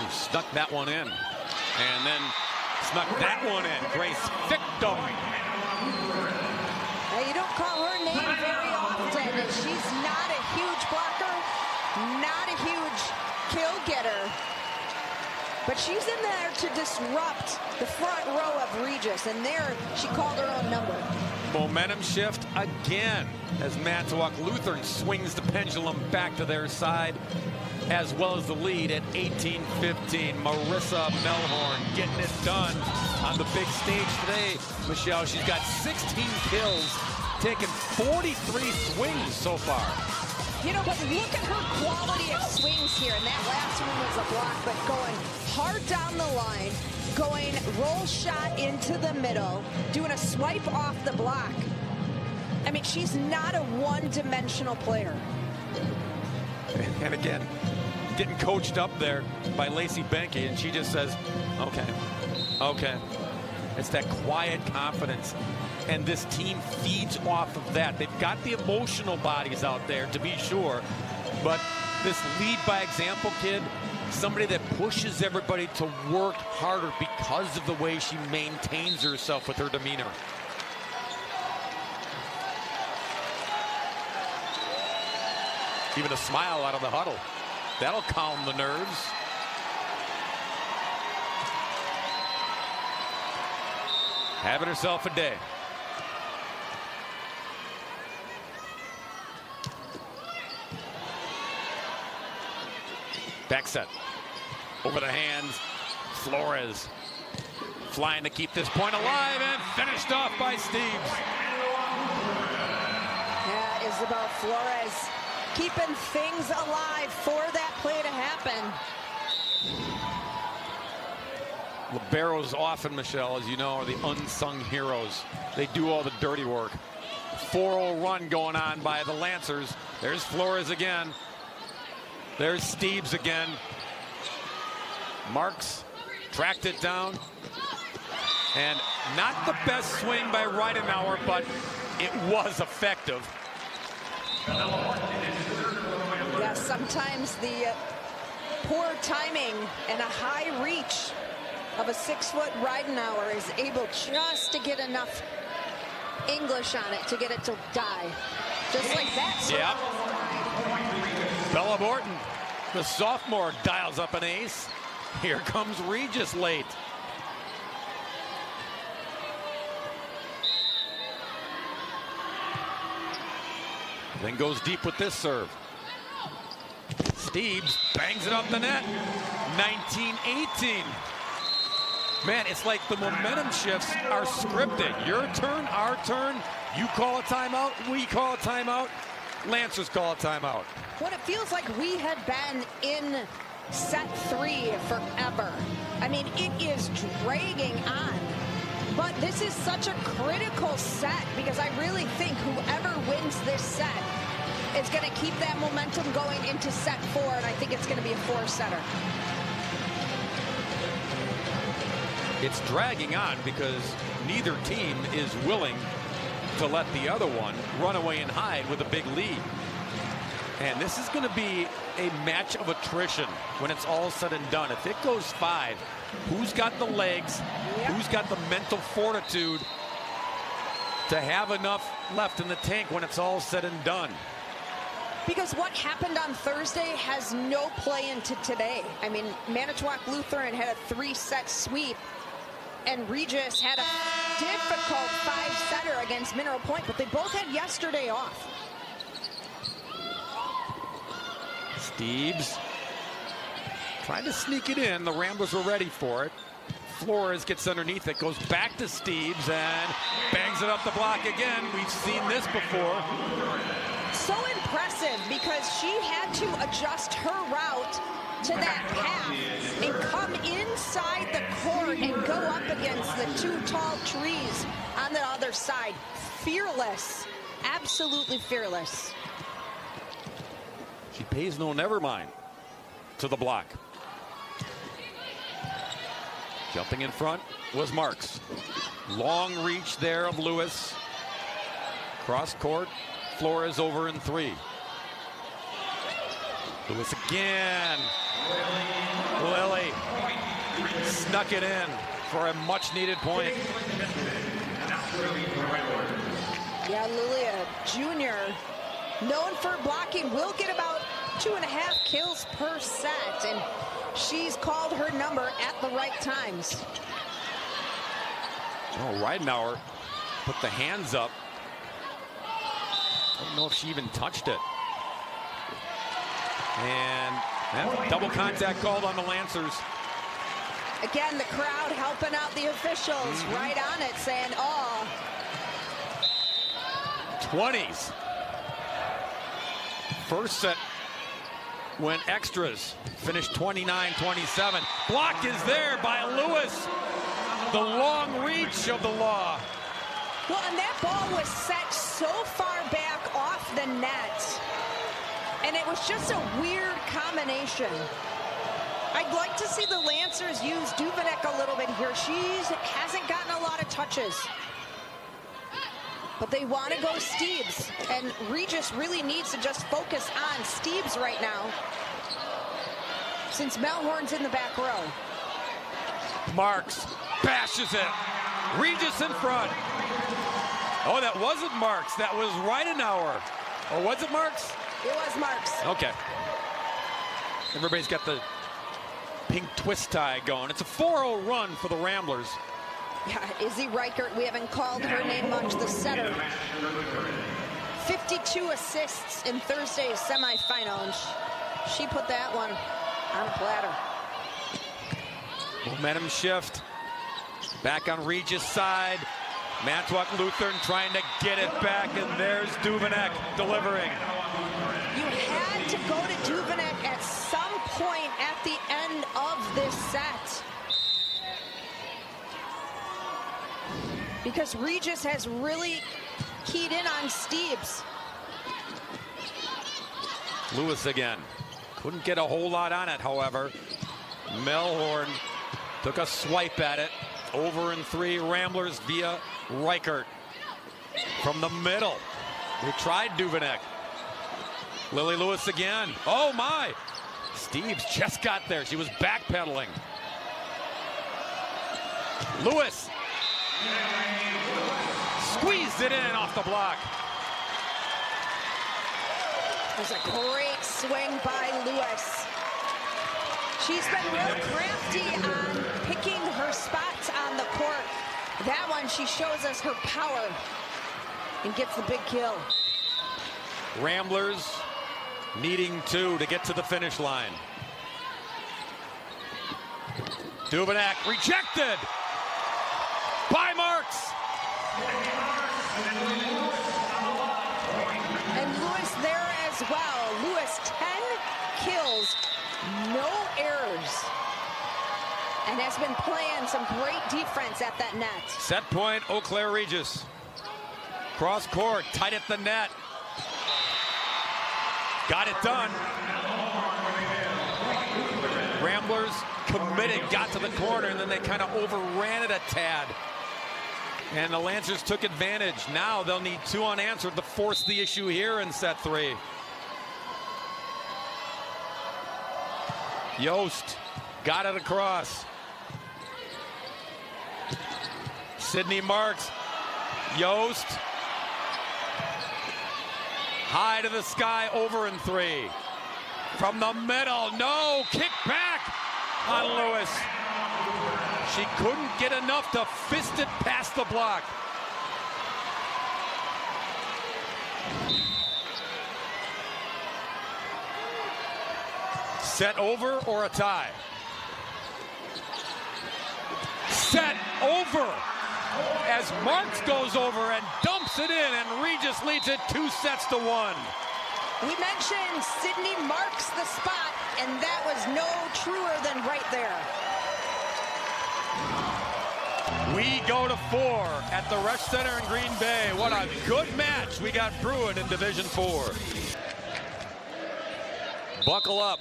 He snuck that one in. And then snuck that one in. Grace Victim. Now, you don't call her name very often. She's not a huge blocker, not a huge kill getter. But she's in there to disrupt the front row of Regis, and there she called her own number. Momentum shift again as Manitowoc Lutheran swings the pendulum back to their side, as well as the lead at 18-15. Marissa Melhorn getting it done on the big stage today. Michelle, she's got 16 kills, taken 43 swings so far. You know, but look at her quality of swings here. And that last one was a block, but going hard down the line, going roll shot into the middle, doing a swipe off the block. I mean, she's not a one-dimensional player. And again, getting coached up there by Lacey Benke, and she just says, okay, okay. It's that quiet confidence. And this team feeds off of that. They've got the emotional bodies out there, to be sure. But this lead by example kid, somebody that pushes everybody to work harder because of the way she maintains herself with her demeanor. Even a smile out of the huddle. That'll calm the nerves. Having herself a day. Back set. Over the hands. Flores flying to keep this point alive and finished off by Steves. Yeah, Isabel Flores keeping things alive for that play to happen. Liberos often, Michelle, as you know, are the unsung heroes. They do all the dirty work. 4-0 run going on by the Lancers. There's Flores again. There's Steves again. Marks tracked it down. And not the best swing by Reidenauer, but it was effective. Yeah, sometimes the poor timing and a high reach of a 6-foot Reidenauer is able just to get enough English on it to get it to die. Just like that. Yep. Bella Morton, the sophomore, dials up an ace. Here comes Regis late. Then goes deep with this serve. Steves bangs it up the net. 19-18. Man, it's like the momentum shifts are scripted. Your turn, our turn. You call a timeout, we call a timeout. Lancers call a timeout. What it feels like we had been in set 3 forever. I mean, it is dragging on. But this is such a critical set because I really think whoever wins this set is going to keep that momentum going into set 4, and I think it's going to be a 4-setter. It's dragging on because neither team is willing to let the other one run away and hide with a big lead. And this is going to be a match of attrition when it's all said and done. If it goes 5, who's got the legs? Yep. Who's got the mental fortitude to have enough left in the tank when it's all said and done? Because what happened on Thursday has no play into today. I mean, Manitowoc Lutheran had a 3-set sweep, and Regis had a difficult 5-setter against Mineral Point, but they both had yesterday off. Steves trying to sneak it in. The Ramblers were ready for it. Flores gets underneath it, goes back to Steves and bangs it up the block again. We've seen this before. So impressive because she had to adjust her route to that path and come inside the court and go up against the 2 tall trees on the other side. Fearless, absolutely fearless. She pays no never mind to the block. Jumping in front was Marks. Long reach there of Lewis. Cross court. Flores over in 3. Lewis again. Lily snuck it in for a much needed point. Yeah, Lilia Jr., known for blocking, will get about 2.5 kills per set, and she's called her number at the right times. Oh, Reidenauer put the hands up. I don't know if she even touched it. And double contact called on the Lancers. Again, the crowd helping out the officials, right on it, saying, oh. 20s. First set went extras, finished 29-27. Block is there by Lewis. The long reach of the law. Well, and that ball was set so far back off the net. And it was just a weird combination. I'd like to see the Lancers use Duvenek a little bit here. She hasn't gotten a lot of touches. But they want to go Steeves. And Regis really needs to just focus on Steeves right now, since Melhorn's in the back row. Marks bashes it. Regis in front. Oh, that wasn't Marks. That was Ridenauer. Or was it Marks? It was Marks. Okay. Everybody's got the pink twist tie going. It's a 4-0 run for the Ramblers. Yeah, Izzy Reichert, we haven't called her name much, the setter. 52 assists in Thursday's semifinal, and she put that one on a platter. Momentum shift. Back on Regis' side. Manitowoc Lutheran trying to get it back, and there's Duvenek delivering. You had to go to Duvenek at some point at the end of this set, because Regis has really keyed in on Steeves. Lewis again. Couldn't get a whole lot on it, however. Melhorn took a swipe at it. Over in 3, Ramblers via Reichert. From the middle, they tried Duvenek. Lily Lewis again. Oh my! Steeves just got there. She was backpedaling. Lewis squeezed it in off the block. There's a great swing by Lewis. She's been real crafty on picking her spots on the court. That one, she shows us her power and gets the big kill. Ramblers needing 2 to get to the finish line. Duvenek rejected by Marks. And Lewis there as well. Lewis, 10 kills, no errors, and has been playing some great defense at that net. Set point, Eau Claire Regis. Cross court, tight at the net. Got it done. Ramblers committed, got to the corner, and then they kind of overran it a tad. And the Lancers took advantage. Now they'll need 2 unanswered to force the issue here in set 3. Yost got it across. Sydney Marks. Yost. High to the sky, over in 3. From the middle, no, kick back on Lewis. She couldn't get enough to fist it past the block. Set over or a tie? Set over as Marks goes over and dumps it in, and Regis leads it 2-1. We mentioned Sydney Marks the spot, and that was no truer than right there. We go to 4 at the Resch Center in Green Bay. What a good match we got brewing in Division 4. Buckle up.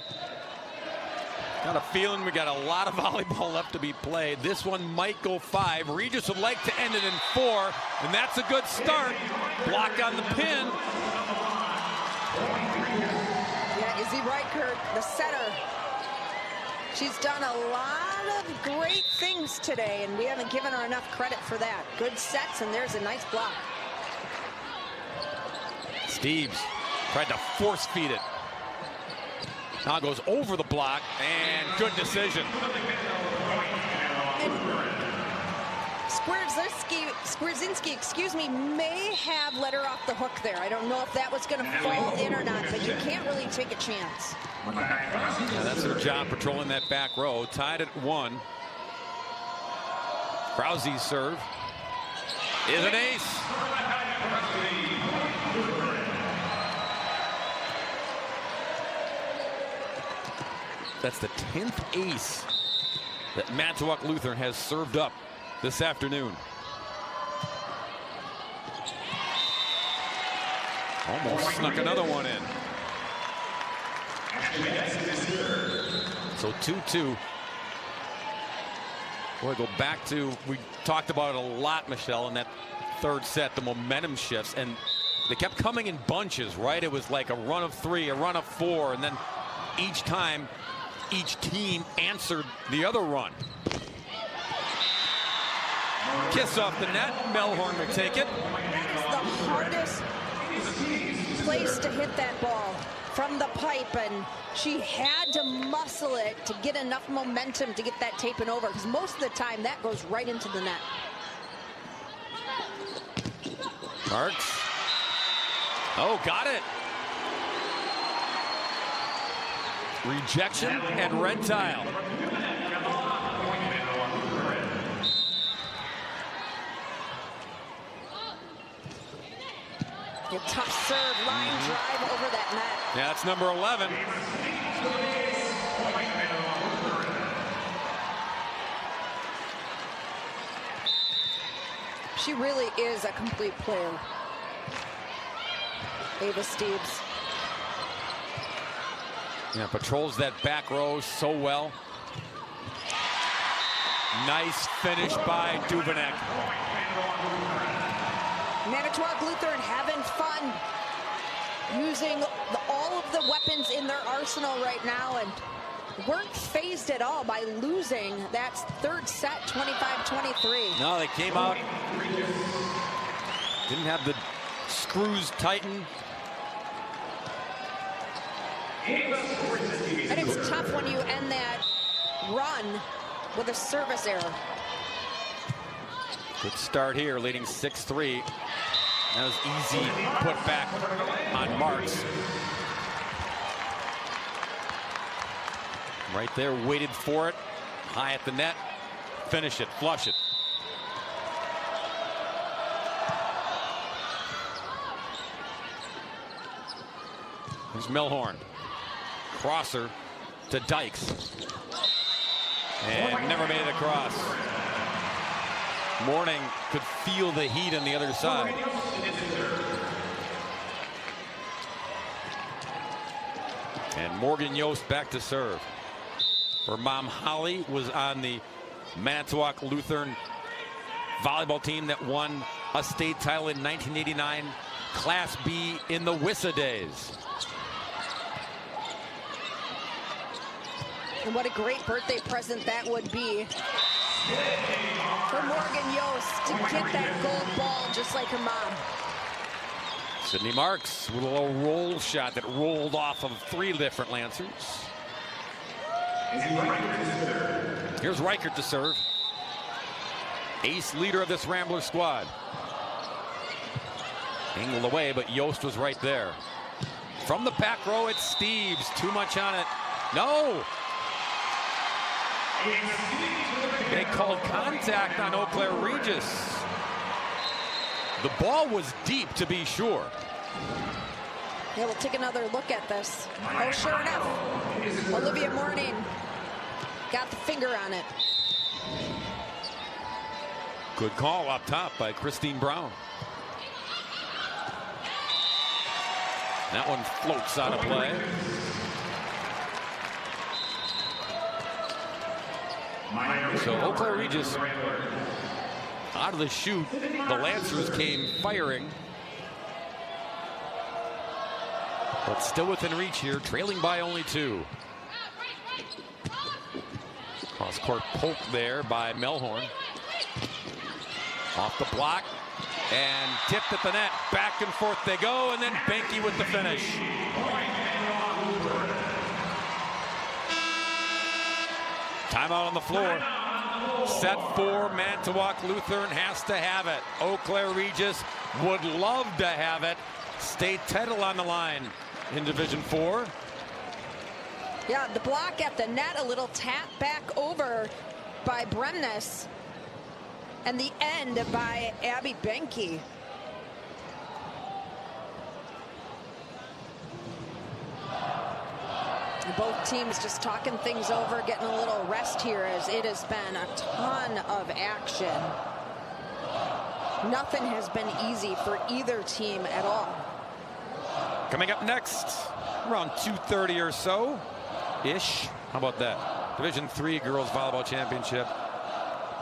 Got a feeling we got a lot of volleyball left to be played. This one might go 5. Regis would like to end it in 4, and that's a good start. Block on the pin. Yeah, Izzy Reichert, the setter. She's done a lot of great things today, and we haven't given her enough credit for that. Good sets, and there's a nice block. Steeves tried to force feed it. Now goes over the block, and good decision. And Skwarczynski, excuse me, may have let her off the hook there. I don't know if that was going to fall in or not, but you can't really take a chance. Yeah, that's her job, patrolling that back row. Tied at 1. Krause's serve is an ace. That's the 10th ace that Manitowoc Lutheran has served up this afternoon. Almost snuck another one in. So 2-2. Boy, go back to, we talked about it a lot, Michelle, in that third set, the momentum shifts, and they kept coming in bunches, right? It was like a run of 3, a run of 4, and then each time, each team answered the other run. Kiss off the net. Melhorn will take it. That is the hardest place to hit that ball, from the pipe, and she had to muscle it to get enough momentum to get that taping over, because most of the time that goes right into the net. Marks. Oh, got it. Rejection and red tile. A tough serve, line drive over that net. Yeah, that's number 11. She really is a complete player, Ava Steeves. Yeah, patrols that back row so well. Nice finish by Duvenek. Manitowoc Lutheran having fun, using all of the weapons in their arsenal right now, and weren't phased at all by losing that third set, 25-23. No, they came out, didn't have the screws tightened. And it's tough when you end that run with a service error. Good start here, leading 6-3. That was easy put back on Marks. Right there, waited for it. High at the net. Finish it, flush it. Here's Melhorn. Crosser to Dykes. And never made it across. Morning could feel the heat on the other side. And Morgan Yost back to serve. Her mom Holly was on the Manitowoc Lutheran volleyball team that won a state title in 1989, Class B in the WIAA days. And what a great birthday present that would be for Morgan Yost to get that gold ball just like her mom. Sydney Marks with a little roll shot that rolled off of 3 different Lancers. Here's Reichert to serve. Ace leader of this Rambler squad. Angled away, but Yost was right there. From the back row, it's Steeves. Too much on it. No! They called contact on Eau Claire Regis. The ball was deep, to be sure. Yeah, we'll take another look at this. Oh, sure enough, Olivia Morning got the finger on it. Good call up top by Christine Brown. That one floats out of play. So Eau Claire Regis out of the chute. The Lancers came firing, but still within reach here, trailing by only 2. Cross court poke there by Melhorn. Off the block and tipped at the net. Back and forth they go, and then Benke with the finish. Timeout on the floor. Set 4, Manitowoc Lutheran has to have it. Eau Claire Regis would love to have it. State title on the line in Division 4. Yeah, the block at the net, a little tap back over by Bremnes, and the end by Abby Benke. Both teams just talking things over, getting a little rest here, as it has been a ton of action. Nothing has been easy for either team at all. Coming up next, around 2:30 or so ish. How about that? Division 3 Girls Volleyball Championship.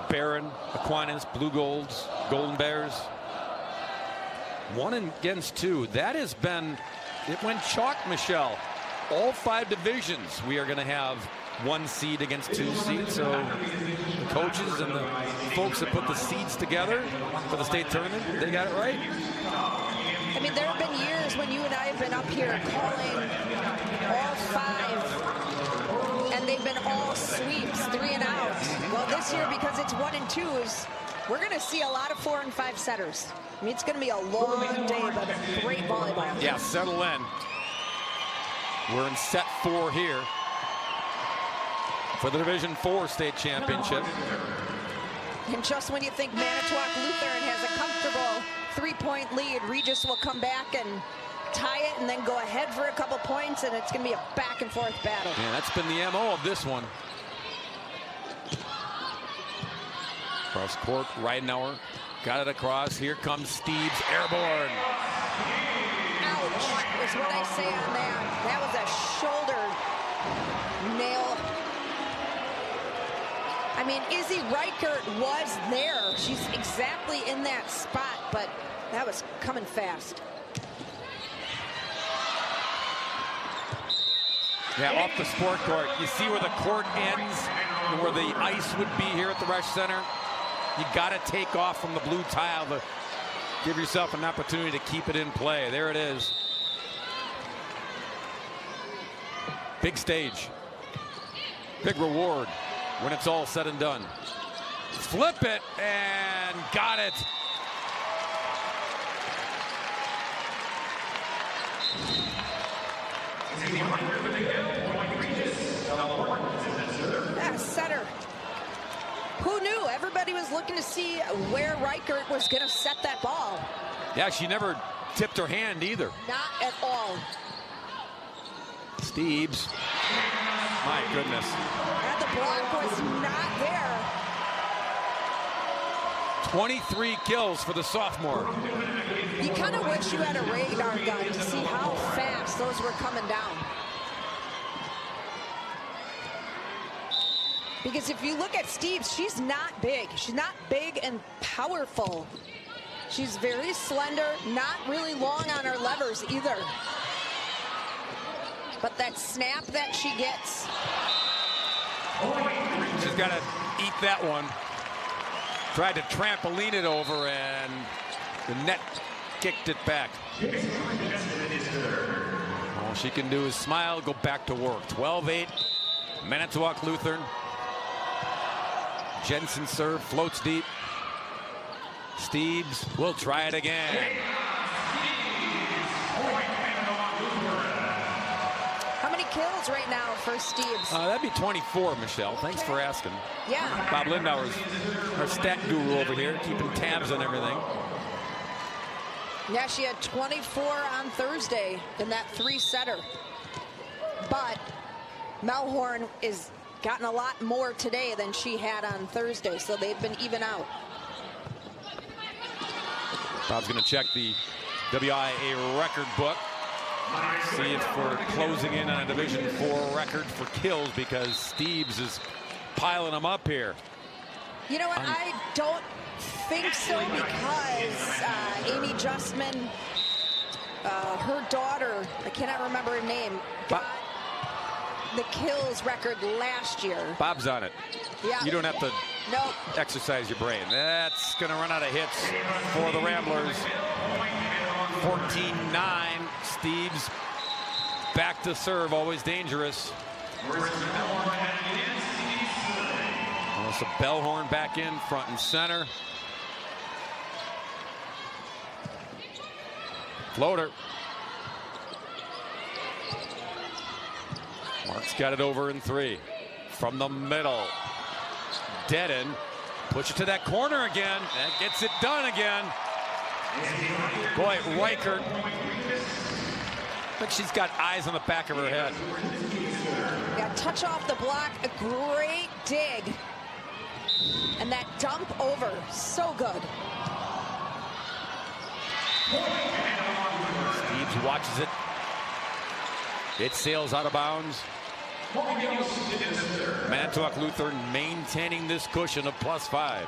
Barron, Aquinas, Blue Golds, Golden Bears. 1 against 2. That has been, it went chalk, Michelle. All 5 divisions, we are going to have 1 seed against 2 seeds. So the coaches and the folks that put the seeds together for the state tournament, they got it right. I mean, there have been years when you and I have been up here calling all 5, and they've been all sweeps, 3 and out. Well, this year, because it's 1 and 2s, we're going to see a lot of 4 and 5 setters. I mean, it's going to be a long day, but great volleyball. Yeah, settle in. We're in set 4 here for the Division 4 state championship. And just when you think Manitowoc Lutheran has a comfortable 3-point lead, Regis will come back and tie it and then go ahead for a couple points, and it's going to be a back and forth battle. Yeah, that's been the MO of this one. Cross court, Ridenauer got it across. Here comes Steves, airborne. Ouch is what I say on that. That was a shoulder nail. I mean, Izzy Reichert was there. She's exactly in that spot, but that was coming fast. Yeah, off the sport court. You see where the court ends and where the ice would be here at the Resch Center. You got to take off from the blue tile to give yourself an opportunity to keep it in play. There it is. Big stage. Big reward when it's all said and done. Flip it and got it. Yeah, setter. Who knew? Everybody was looking to see where Reichert was going to set that ball. Yeah, she never tipped her hand either. Not at all. Steves. My goodness. And the block was not there. 23 kills for the sophomore. You kind of wish you had a radar gun to see how fast those were coming down. Because if you look at Steves, she's not big. She's not big and powerful. She's very slender, not really long on her levers either. But that snap that she gets. She's got to eat that one. Tried to trampoline it over, and the net kicked it back. All she can do is smile, go back to work. 12-8, Manitowoc Lutheran. Jensen serve, floats deep. Steves will try it again. How many kills right now for Steves? That'd be 24, Michelle. Thanks for asking. Yeah. Bob Lindauer's our stat guru over here, keeping tabs on everything. Yeah, she had 24 on Thursday in that 3-setter. But Melhorn is gotten a lot more today than she had on Thursday, so they've been even out. Bob's going to check the WIAA record book. See if we're closing in on a Division 4 record for kills, because Steves is piling them up here. You know what? I don't think so, because Amy Justman, her daughter, I cannot remember her name, got the kills record last year. Bob's on it. Yeah. You don't have to Nope. exercise your brain. That's going to run out of hits for the Ramblers. 14-9. Steves back to serve, always dangerous. Well, Melissa Bellhorn back in front and center. Floater. Marks got it over in 3. From the middle. Dead end. Push it to that corner again. That gets it done again. Boy, Reichert. But she's got eyes on the back of her head. Yeah, touch off the block. A great dig. And that dump over. So good. Steves watches it. It sails out of bounds. Manitowoc Lutheran maintaining this cushion of +5.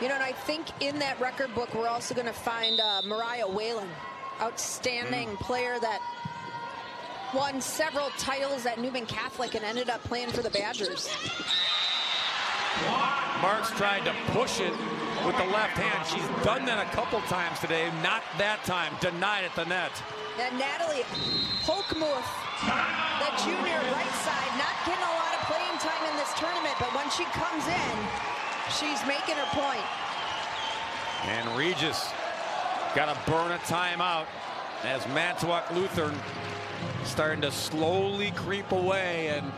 You know, and I think in that record book, we're also going to find Mariah Whalen. Outstanding player that won several titles at Newman Catholic and ended up playing for the Badgers. Marks tried to push it with the left hand. She's done that a couple times today. Not that time. Denied at the net. And Natalie Hochmuth, the junior right side, not getting a lot of playing time in this tournament, but when she comes in, she's making her point. And Regis got to burn a timeout as Manitowoc Lutheran starting to slowly creep away and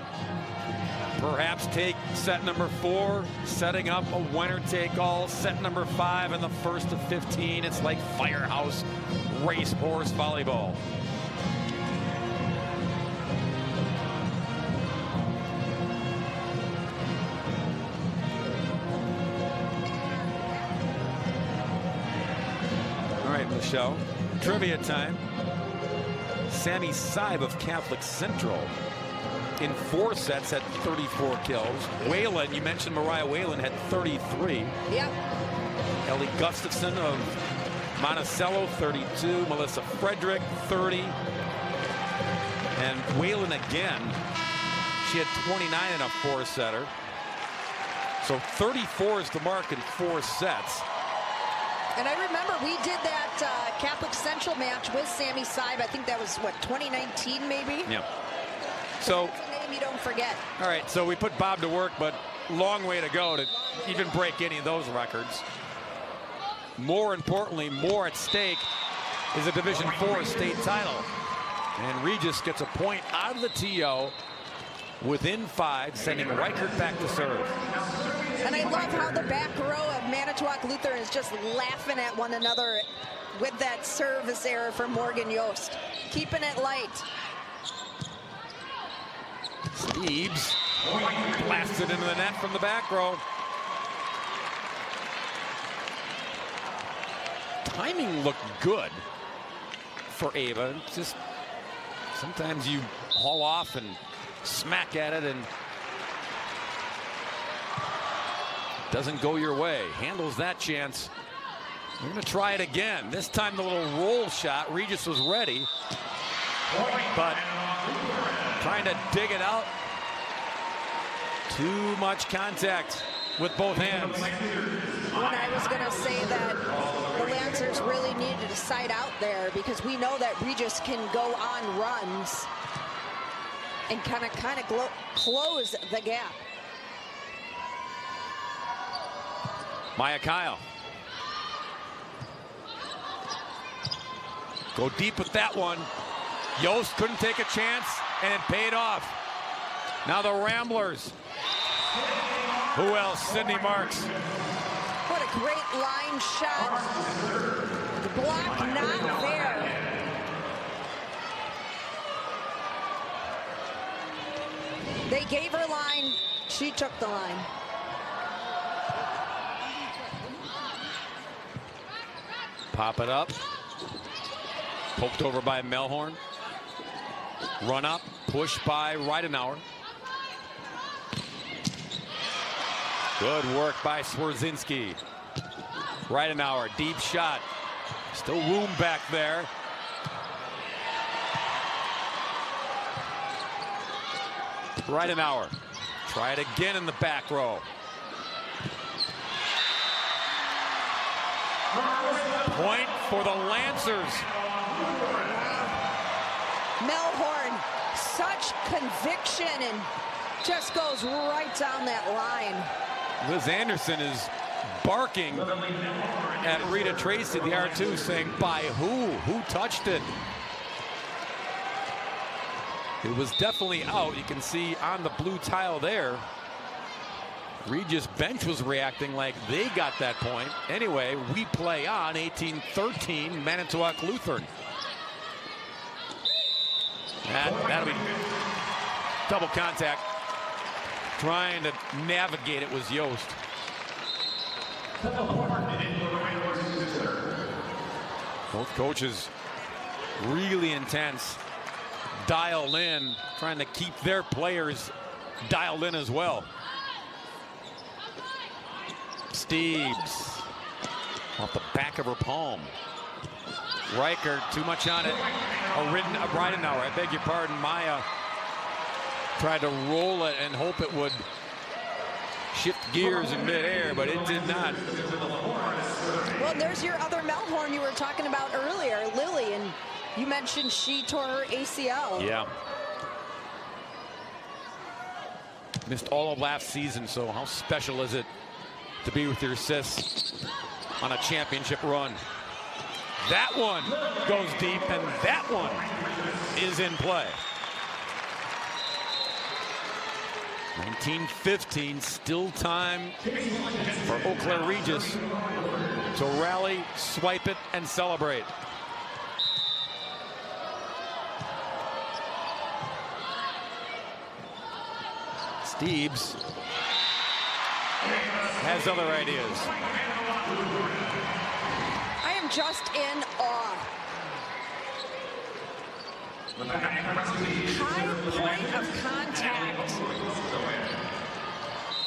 perhaps take set number 4, setting up a winner-take-all. Set number 5 in the first of 15. It's like Firehouse Racehorse Volleyball. All right, Michelle, trivia time. Sammy Seib of Catholic Central in 4 sets had 34 kills. Whalen, you mentioned Mariah Whalen, had 33. Yep. Ellie Gustafson of Monticello, 32. Melissa Frederick, 30. And Whalen again, she had 29 in a 4-setter. So 34 is the mark in 4 sets. And I remember we did that Catholic Central match with Sammy Seib. I think that was, what, 2019 maybe? Yeah. So that's a name you don't forget. All right, so we put Bob to work, but long way to go to even break any of those records. More importantly, more at stake is a Division 4 state title. And Regis gets a point out of the TO within 5, sending Reichert back to serve. And I love how the back row of Manitowoc Lutheran is just laughing at one another with that service error from Morgan Yost. Keeping it light. Steves blasted into the net from the back row. Timing looked good for Ava. Just sometimes you haul off and smack at it and doesn't go your way. Handles that chance. We're going to try it again. This time the little roll shot. Regis was ready, but trying to dig it out. Too much contact with both hands. When I was going to say that the Lancers really needed to side out there because we know that Regis can go on runs and kind of close the gap. Maya Kyle. Go deep with that one. Yost couldn't take a chance, and it paid off. Now the Ramblers. Who else? Sydney Marks. What a great line shot. The block not there. They gave her line. She took the line. Pop it up. Poked over by Melhorn. Run up. Push by Reidenauer. Good work by Swerzinski. Reidenauer, deep shot. Still room back there. Reidenauer. Try it again in the back row. Point for the Lancers. Melhorn, such conviction and just goes right down that line. Liz Anderson is barking at Rita Tracy, the R2, saying, by who? Who touched it? It was definitely out. You can see on the blue tile there. Regis bench was reacting like they got that point. Anyway, we play on. 18-13, Manitowoc Lutheran. And that'll be double contact. Trying to navigate it was Yost. Both coaches really intense, dialed in, trying to keep their players dialed in as well. Steves off the back of her palm. Riker, too much on it. Ridenauer, I beg your pardon. Maya tried to roll it and hope it would shift gears in midair, but it did not. Well, there's your other Melhorn you were talking about earlier, Lily, and you mentioned she tore her ACL. Yeah. Missed all of last season, so how special is it to be with your sis on a championship run? That one goes deep, and that one is in play. 19-15, still time for Eau Claire Regis to rally, swipe it, and celebrate. Steves has other ideas. I am just in awe. High point of contact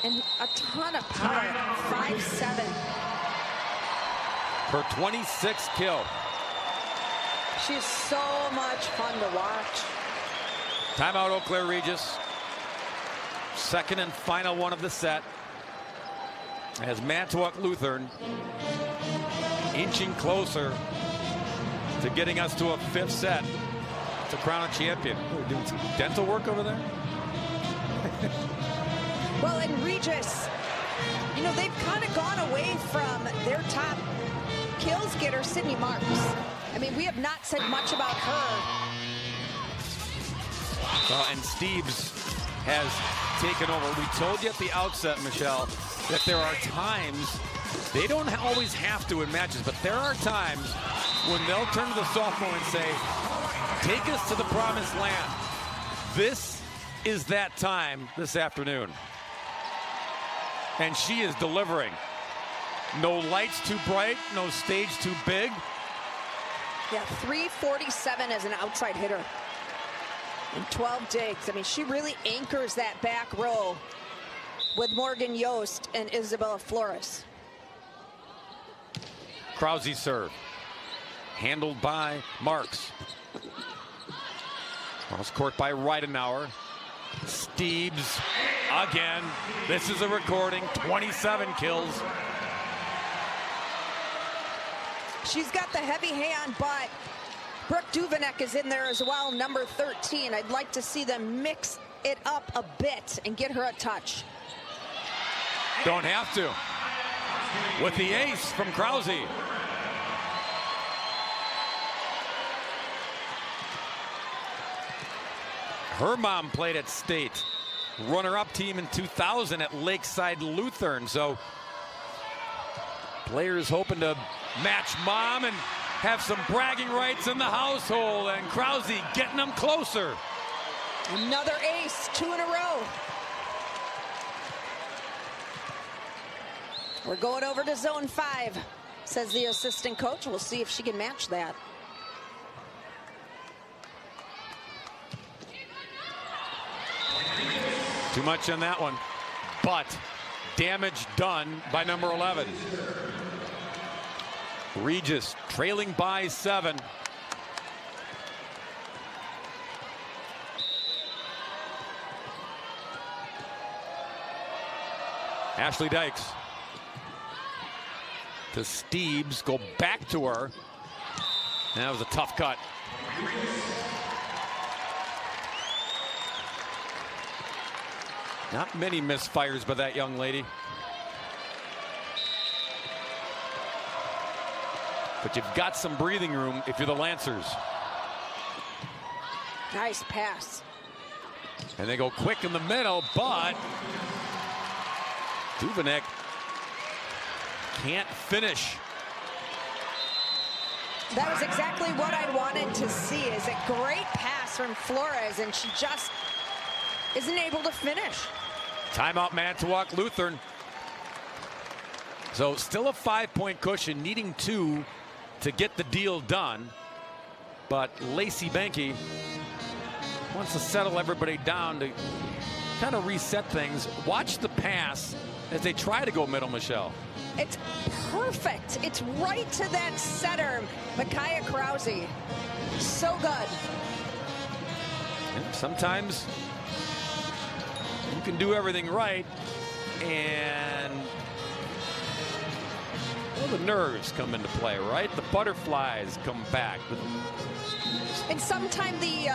and a ton of power. 5'7". Her 26th kill. She's so much fun to watch. Timeout, Eau Claire Regis. Second and final one of the set, as Manitowoc Lutheran inching closer to getting us to a fifth set to crown a champion. We're doing some dental work over there. Well, in Regis, you know, they've kind of gone away from their top kills getter, Sydney Marks. I mean, we have not said much about her. And Steves has taken over. We told you at the outset, Michelle, that there are times, they don't always have to in matches, but there are times when they'll turn to the sophomore and say, take us to the promised land. This is that time this afternoon. And she is delivering. No lights too bright, no stage too big. Yeah, 347 as an outside hitter. And 12 digs. I mean, she really anchors that back row with Morgan Yost and Isabella Flores. Krause serve. Handled by Marks. Cross court by Ridenauer. Steves again. This is a recording. 27 kills. She's got the heavy hand, but Brooke Duvenek is in there as well, number 13. I'd like to see them mix it up a bit and get her a touch. Don't have to. With the ace from Krause. Her mom played at State. Runner-up team in 2000 at Lakeside Lutheran. So players hoping to match mom and have some bragging rights in the household, and Krause getting them closer. Another ace, 2 in a row. We're going over to zone 5, says the assistant coach. We'll see if she can match that. Too much on that one, but damage done by number 11. Regis trailing by 7. Ashley Dykes to Steves, go back to her. And that was a tough cut. Not many misfires by that young lady. but you've got some breathing room if you're the Lancers. Nice pass. And they go quick in the middle, but Duvenek can't finish. That was exactly what I wanted to see, is a great pass from Flores, and she just isn't able to finish. Timeout, Manitowoc Lutheran. So still a 5-point cushion, needing 2 to get the deal done. But Lacey Benke wants to settle everybody down to kind of reset things. Watch the pass as they try to go middle, Michelle. It's perfect. It's right to that setter, Micaiah Krause. So good. And sometimes you can do everything right, and well, the nerves come into play, right? The butterflies come back. And sometimes the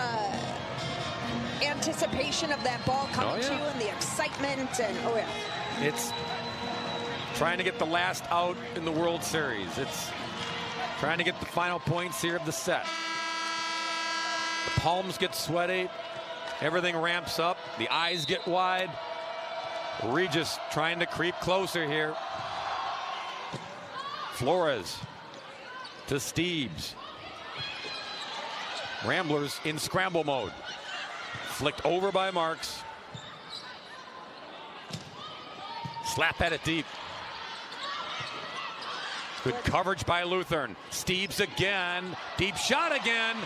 anticipation of that ball coming to you, and the excitement, and it's trying to get the last out in the World Series. It's trying to get the final points here of the set. The palms get sweaty. Everything ramps up. The eyes get wide. Regis trying to creep closer here. Flores to Steebs. Ramblers in scramble mode. Flicked over by Marks. Slap at it deep. Good coverage by Lutheran. Steebs again. Deep shot again.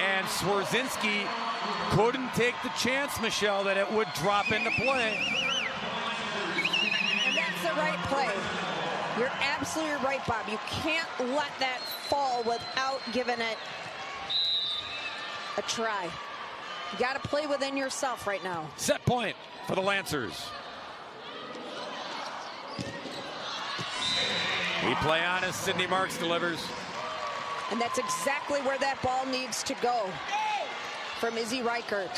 And Swerzinski couldn't take the chance, Michelle, that it would drop into play. And that's the right play. You're absolutely right, Bob. You can't let that fall without giving it a try. You got to play within yourself right now. Set point for the Lancers. We play on as Sydney Marks delivers. And that's exactly where that ball needs to go from Izzy Reichert.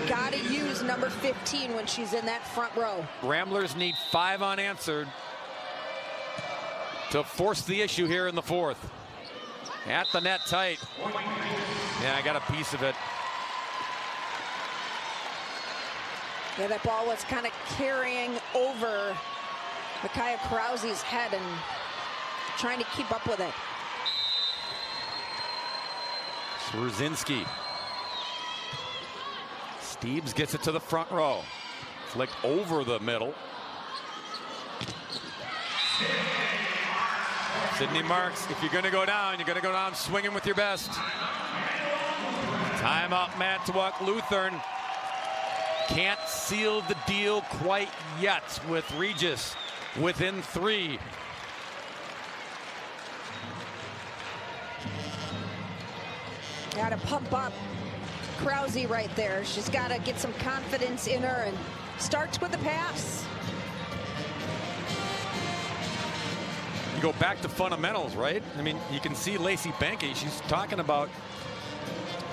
Got to use number 15 when she's in that front row. Ramblers need 5 unanswered to force the issue here in the 4th. At the net tight. Yeah, I got a piece of it. Yeah, that ball was kind of carrying over Micaiah Krause's head and trying to keep up with it. Swerzinski. Steebs gets it to the front row. Flicked over the middle. Sydney Marks, if you're going to go down, you're going to go down swinging with your best. Timeout, Manitowoc Lutheran. Can't seal the deal quite yet with Regis within 3. Got to pump up Krause right there. She's got to get some confidence in her, and starts with the pass. You go back to fundamentals, right? I mean, you can see Lacey Benke. She's talking about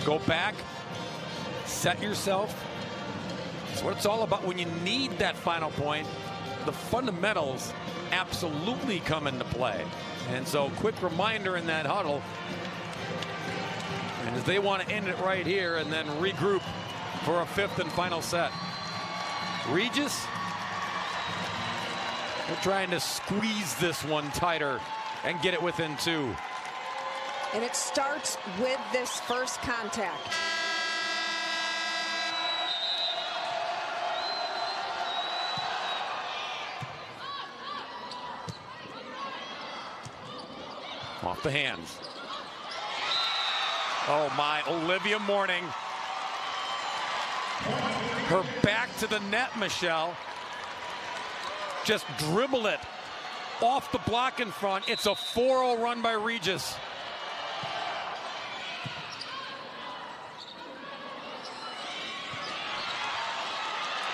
go back, set yourself. That's what it's all about when you need that final point. The fundamentals absolutely come into play. And so, quick reminder in that huddle. And as they want to end it right here and then regroup for a 5th and final set. Regis, they're trying to squeeze this one tighter and get it within 2. And it starts with this first contact. Off the hands. Oh my, Olivia Mourning. Her back to the net, Michelle. Just dribble it off the block in front. It's a 4-0 run by Regis.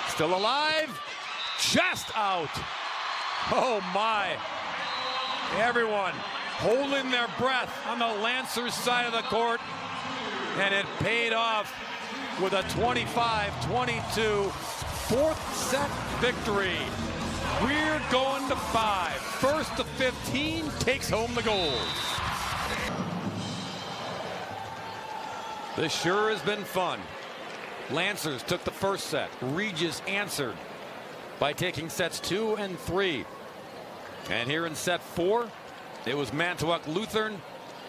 Still alive. Just out. Oh my. Everyone holding their breath on the Lancers side of the court, and it paid off with a 25-22 4th set victory. We're going to 5. First to 15 takes home the gold. This sure has been fun. Lancers took the first set. Regis answered by taking sets 2 and 3. And here in set 4, it was Manitowoc Lutheran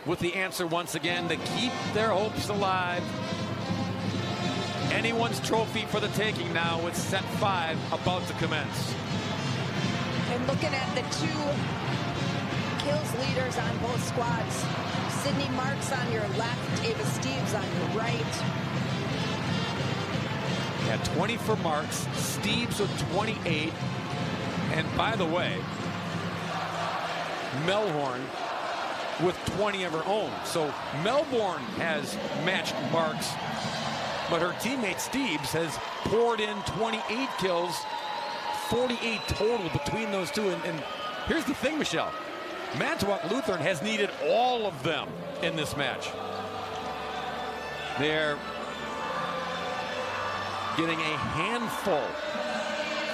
with the answer once again to keep their hopes alive. Anyone's trophy for the taking now with set 5 about to commence. And looking at the 2 kills leaders on both squads. Sydney Marks on your left, Ava Steves on your right. Yeah, 20 for Marks, Steves with 28. And by the way, Melhorn with 20 of her own. So Melbourne has matched Marks, but her teammate Steves has poured in 28 kills, 48 total between those two. And here's the thing, Michelle. Manitowoc Lutheran has needed all of them in this match. They're getting a handful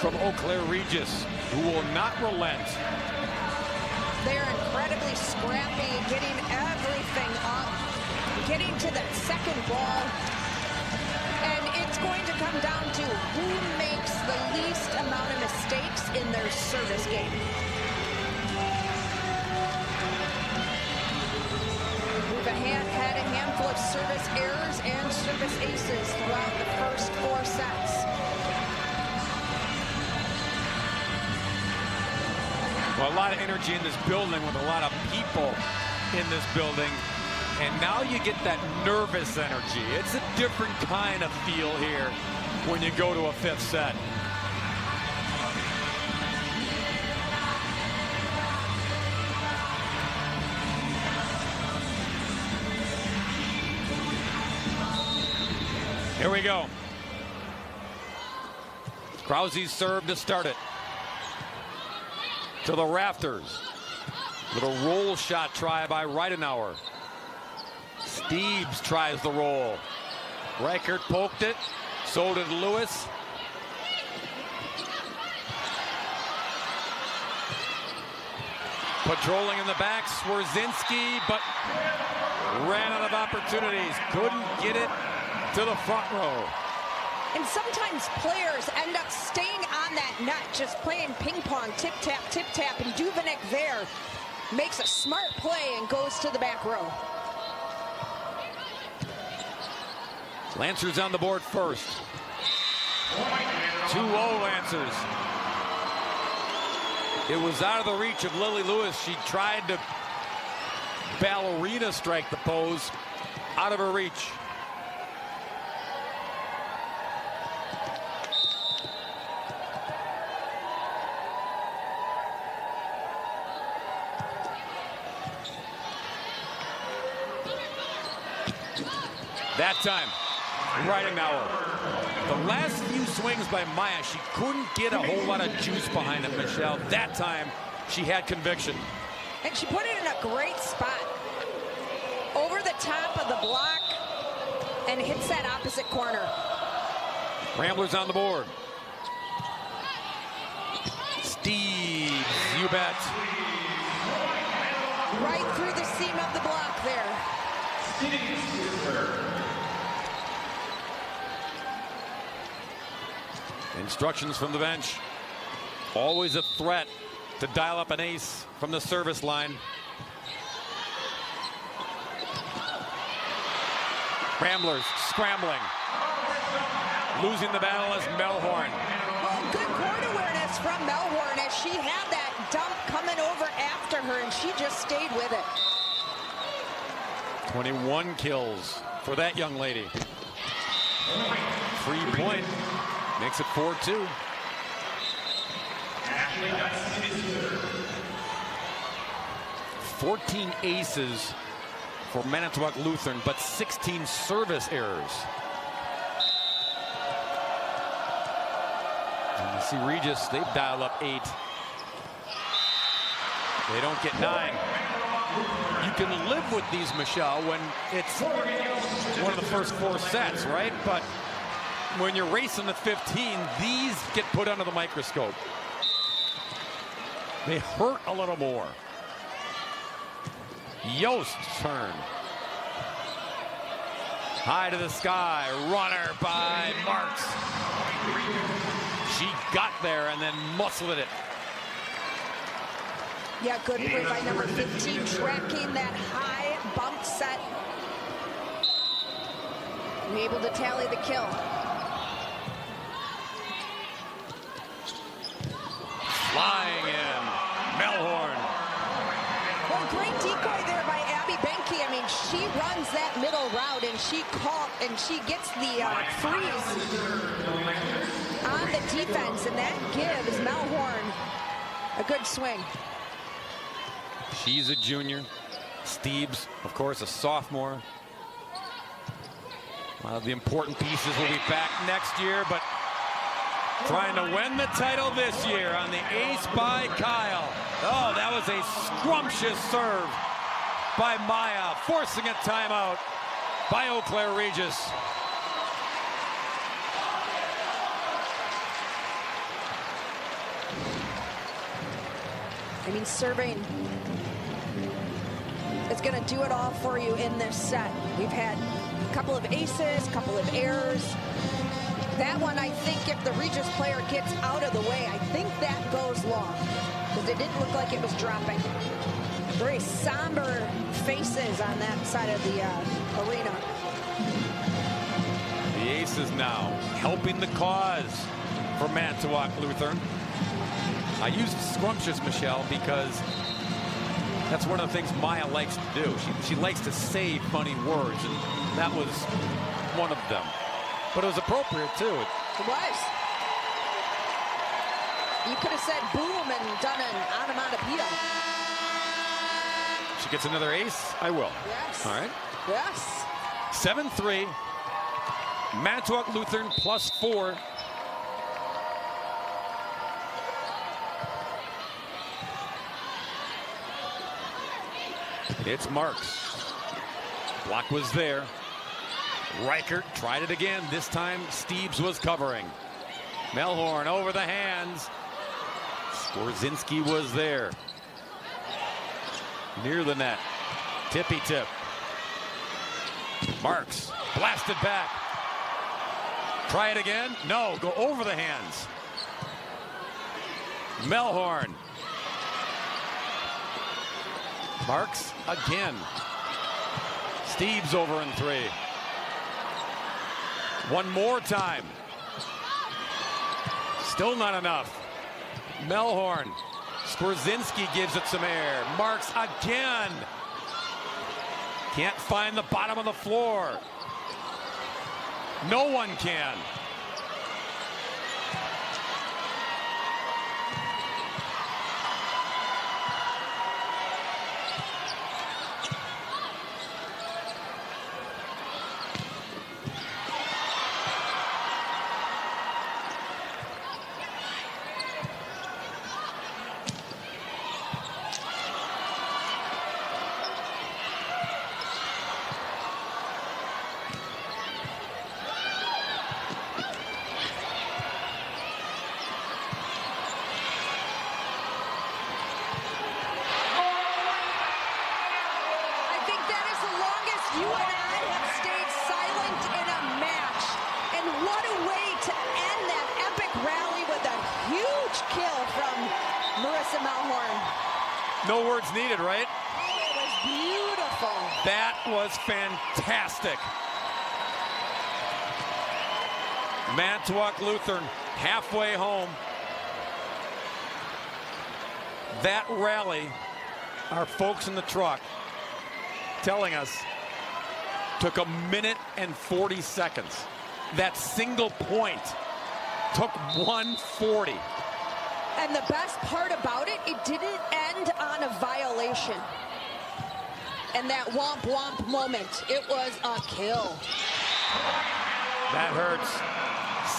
from Eau Claire Regis, who will not relent. They're incredibly scrappy, getting everything up, getting to that second ball. And it's going to come down to who makes the least amount of mistakes in their service game. We've had a handful of service errors and service aces throughout the first 4 sets. Well, a lot of energy in this building with a lot of people in this building. And now you get that nervous energy. It's a different kind of feel here when you go to a 5th set. Here we go. Krause's serve to start it. To the rafters. Little roll shot try by Reidenauer. Steves tries the roll. Reichert poked it. So did Lewis. Patrolling in the back, Swerzinski, but ran out of opportunities. Couldn't get it to the front row. And sometimes players end up staying on that net, just playing ping pong, tip tap, and Duvenek there makes a smart play and goes to the back row. Lancers on the board first. 2-0 Lancers. It was out of the reach of Lily Lewis. She tried to ballerina strike the pose. Out of her reach. That time, Reidenauer. The last few swings by Maya, she couldn't get a whole lot of juice behind it, Michelle. That time, she had conviction. And she put it in a great spot. Over the top of the block and hits that opposite corner. Ramblers on the board. Steves, you bet. Right through the seam of the block there. Instructions from the bench. Always a threat to dial up an ace from the service line. Ramblers scrambling. Losing the battle is Melhorn. Well, good court awareness from Melhorn as she had that dump coming over after her and she just stayed with it. 21 kills for that young lady. 3-point. Makes it 4-2. 14 aces for Manitowoc Lutheran, but 16 service errors. And you see Regis, they've dialed up 8. They don't get 9. You can live with these, Michelle, when it's one of the first 4 sets, right? But when you're racing to 15, these get put under the microscope. they hurt a little more. Yost's turn. High to the sky, runner by Marks. She got there and then muscled it. Yeah, good play by number 15, tracking that high bump set. And able to tally the kill. Flying in, Melhorn. Well, great decoy there by Abby Benke. I mean, she runs that middle route and she gets the freeze on the defense, and that gives Melhorn a good swing. She's a junior. Steeves, of course, a sophomore. One of the important pieces will be back next year, but trying to win the title this year on the ace by Kyle. Oh, that was a scrumptious serve by Maya, forcing a timeout by Eau Claire Regis. I mean, serving is going to do it all for you in this set. We've had a couple of aces, a couple of errors. That one, I think, if the Regis player gets out of the way, I think that goes long, because it didn't look like it was dropping. Very somber faces on that side of the arena. The aces now helping the cause for Manitowoc Lutheran. I used scrumptious, Michelle, because that's one of the things Maya likes to do. She likes to say funny words, and that was one of them. But it was appropriate, too. It was. You could have said boom and done an onomatopoeia. She gets another ace? I will. Yes. All right. Yes. 7-3. Manitowoc Lutheran +4. It's Marks. Block was there. Reichert tried it again. This time Steeves was covering. Melhorn over the hands. Skorzinski was there. Near the net. Tippy tip. Marks blasted back. Try it again. No, go over the hands. Melhorn. Marks again. Steeves over in 3. One more time. Still not enough. Melhorn. Skorzinski gives it some air. Marks again. Can't find the bottom of the floor. No one can. No words needed, right? It was beautiful. That was fantastic. Manitowoc Lutheran halfway home. That rally, our folks in the truck telling us, took 1 minute and 40 seconds. That single point took 1:40. And the best part about it, it didn't end on a violation. And that womp womp moment, it was a kill. That hurts.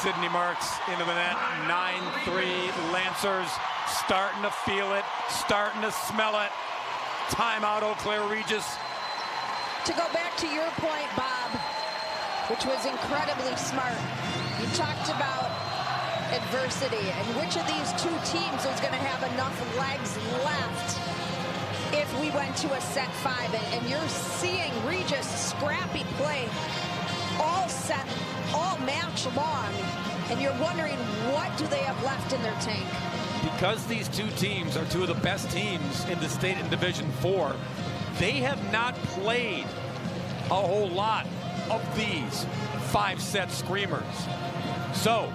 Sydney Marks into the net. 9-3 Lancers starting to feel it, starting to smell it. Timeout, Eau Claire Regis. To go back to your point, Bob, which was incredibly smart. You talked about adversity, and which of these two teams is going to have enough legs left if we went to a set 5. And you're seeing Regis scrappy play all set, all match long, and you're wondering, what do they have left in their tank? Because these two teams are two of the best teams in the state in Division 4, they have not played a whole lot of these 5-set screamers. So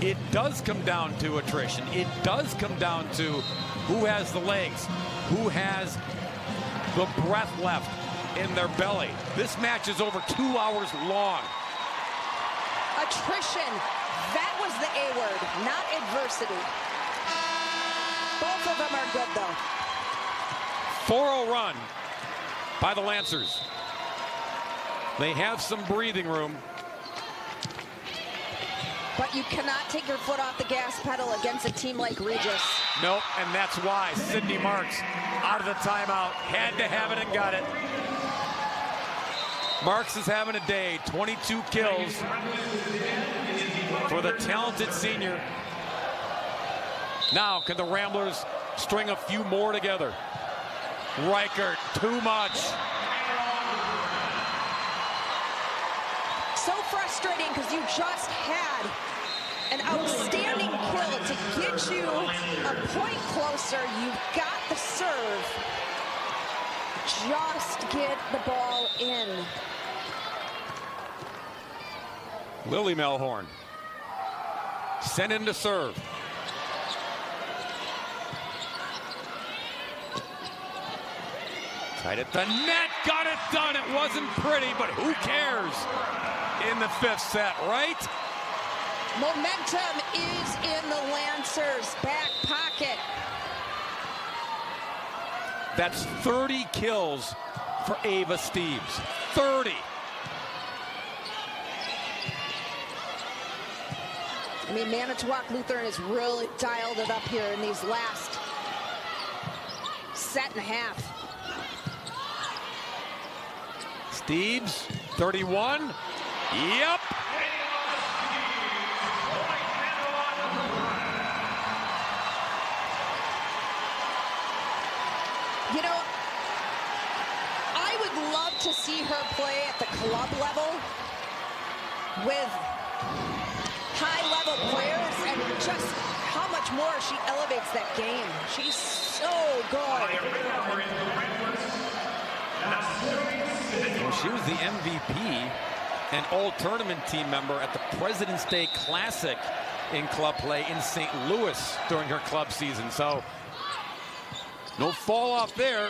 it does come down to attrition. It does come down to who has the legs, who has the breath left in their belly. This match is over 2 hours long. Attrition, that was the A word, not adversity. Both of them are good, though. 4-0 run by the Lancers. They have some breathing room. But you cannot take your foot off the gas pedal against a team like Regis. Nope, and that's why Sydney Marks, out of the timeout, had to have it and got it. Marks is having a day, 22 kills for the talented senior. Now, can the Ramblers string a few more together? Reichert, too much. So frustrating, because you just had an outstanding kill to get you a point closer. You've got the serve. Just get the ball in. Lily Melhorn sent in to serve. Tight at the net, got it done. It wasn't pretty, but who cares in the 5th set, right? Momentum is in the Lancers' back pocket. That's 30 kills for Ava Steeves. 30. I mean, Manitowoc Lutheran has really dialed it up here in these last set and a half. Steeves, 31. Yep. You know, I would love to see her play at the club level with high-level players, and just how much more she elevates that game. She's so good. Well, she was the MVP and all-tournament team member at the President's Day Classic in club play in St. Louis during her club season. So no fall off there.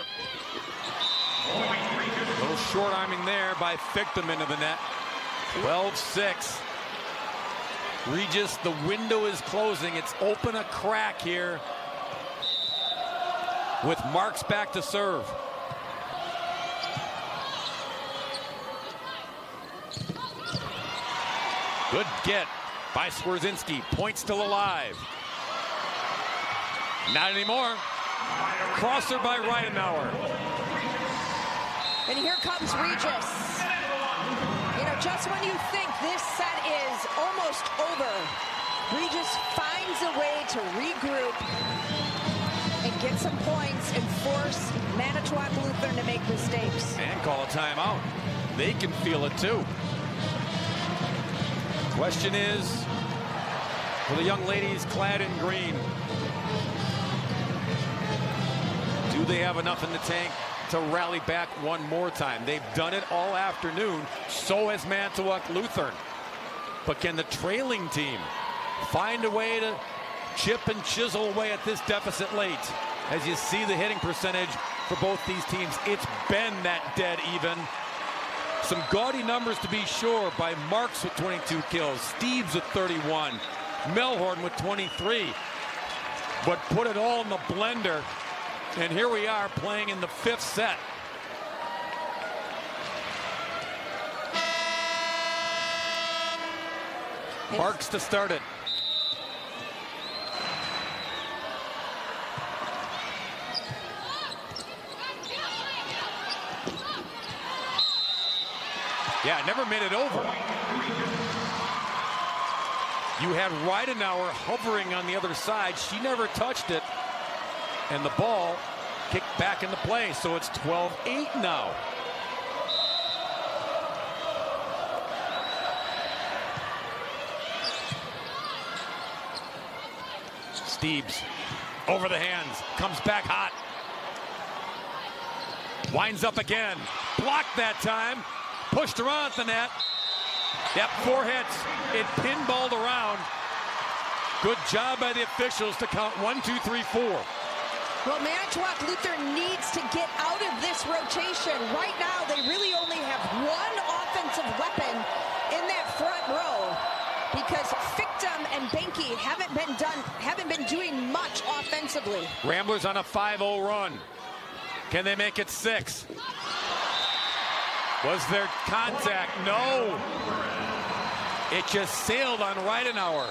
A little short arming there by Fichtem into the net. 12-6. Regis, the window is closing. It's open a crack here with Marks back to serve. Good get by Swerzinski. Point still alive. Not anymore. Crosser by Reidenauer. And here comes Regis. You know, just when you think this set is almost over, Regis finds a way to regroup and get some points and force Manitowoc Lutheran to make mistakes. And call a timeout. They can feel it too. Question is, for the young ladies clad in green, do they have enough in the tank to rally back one more time? They've done it all afternoon. So has Manitowoc Lutheran. But can the trailing team find a way to chip and chisel away at this deficit late? As you see the hitting percentage for both these teams, it's been that dead even. Some gaudy numbers to be sure by Marks with 22 kills, Steeves with 31, Melhorn with 23. But put it all in the blender, and here we are playing in the 5th set. Marks to start it. Yeah, never made it over. You had Ridenauer hovering on the other side. She never touched it. And the ball kicked back into play. So it's 12-8 now. Steebs over the hands, comes back hot. Winds up again, blocked that time, pushed around the net. Yep, 4 hits, it pinballed around. Good job by the officials to count 1, 2, 3, 4. Well, Manitowoc Lutheran needs to get out of this rotation. Right now, they really only have one offensive weapon in that front row, because Fictum and Benke haven't been doing much offensively. Ramblers on a 5-0 run. Can they make it 6? Was there contact? No. It just sailed on Ridenauer.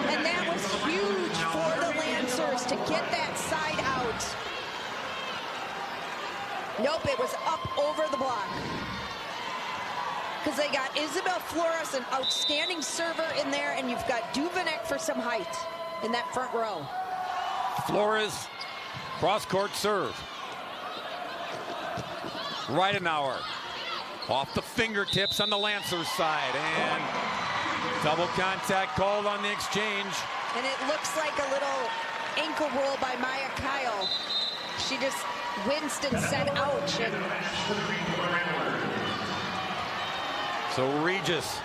And that was huge for the Lancers to get that side out. Nope, it was up over the block. Because they got Isabel Flores, an outstanding server in there, and you've got Duvenek for some height in that front row. Flores, cross-court serve. Ridenauer off the fingertips on the Lancers side, and double contact called on the exchange. And it looks like a little ankle roll by Maya Kyle. She just winced and said, ouch. And so Regis,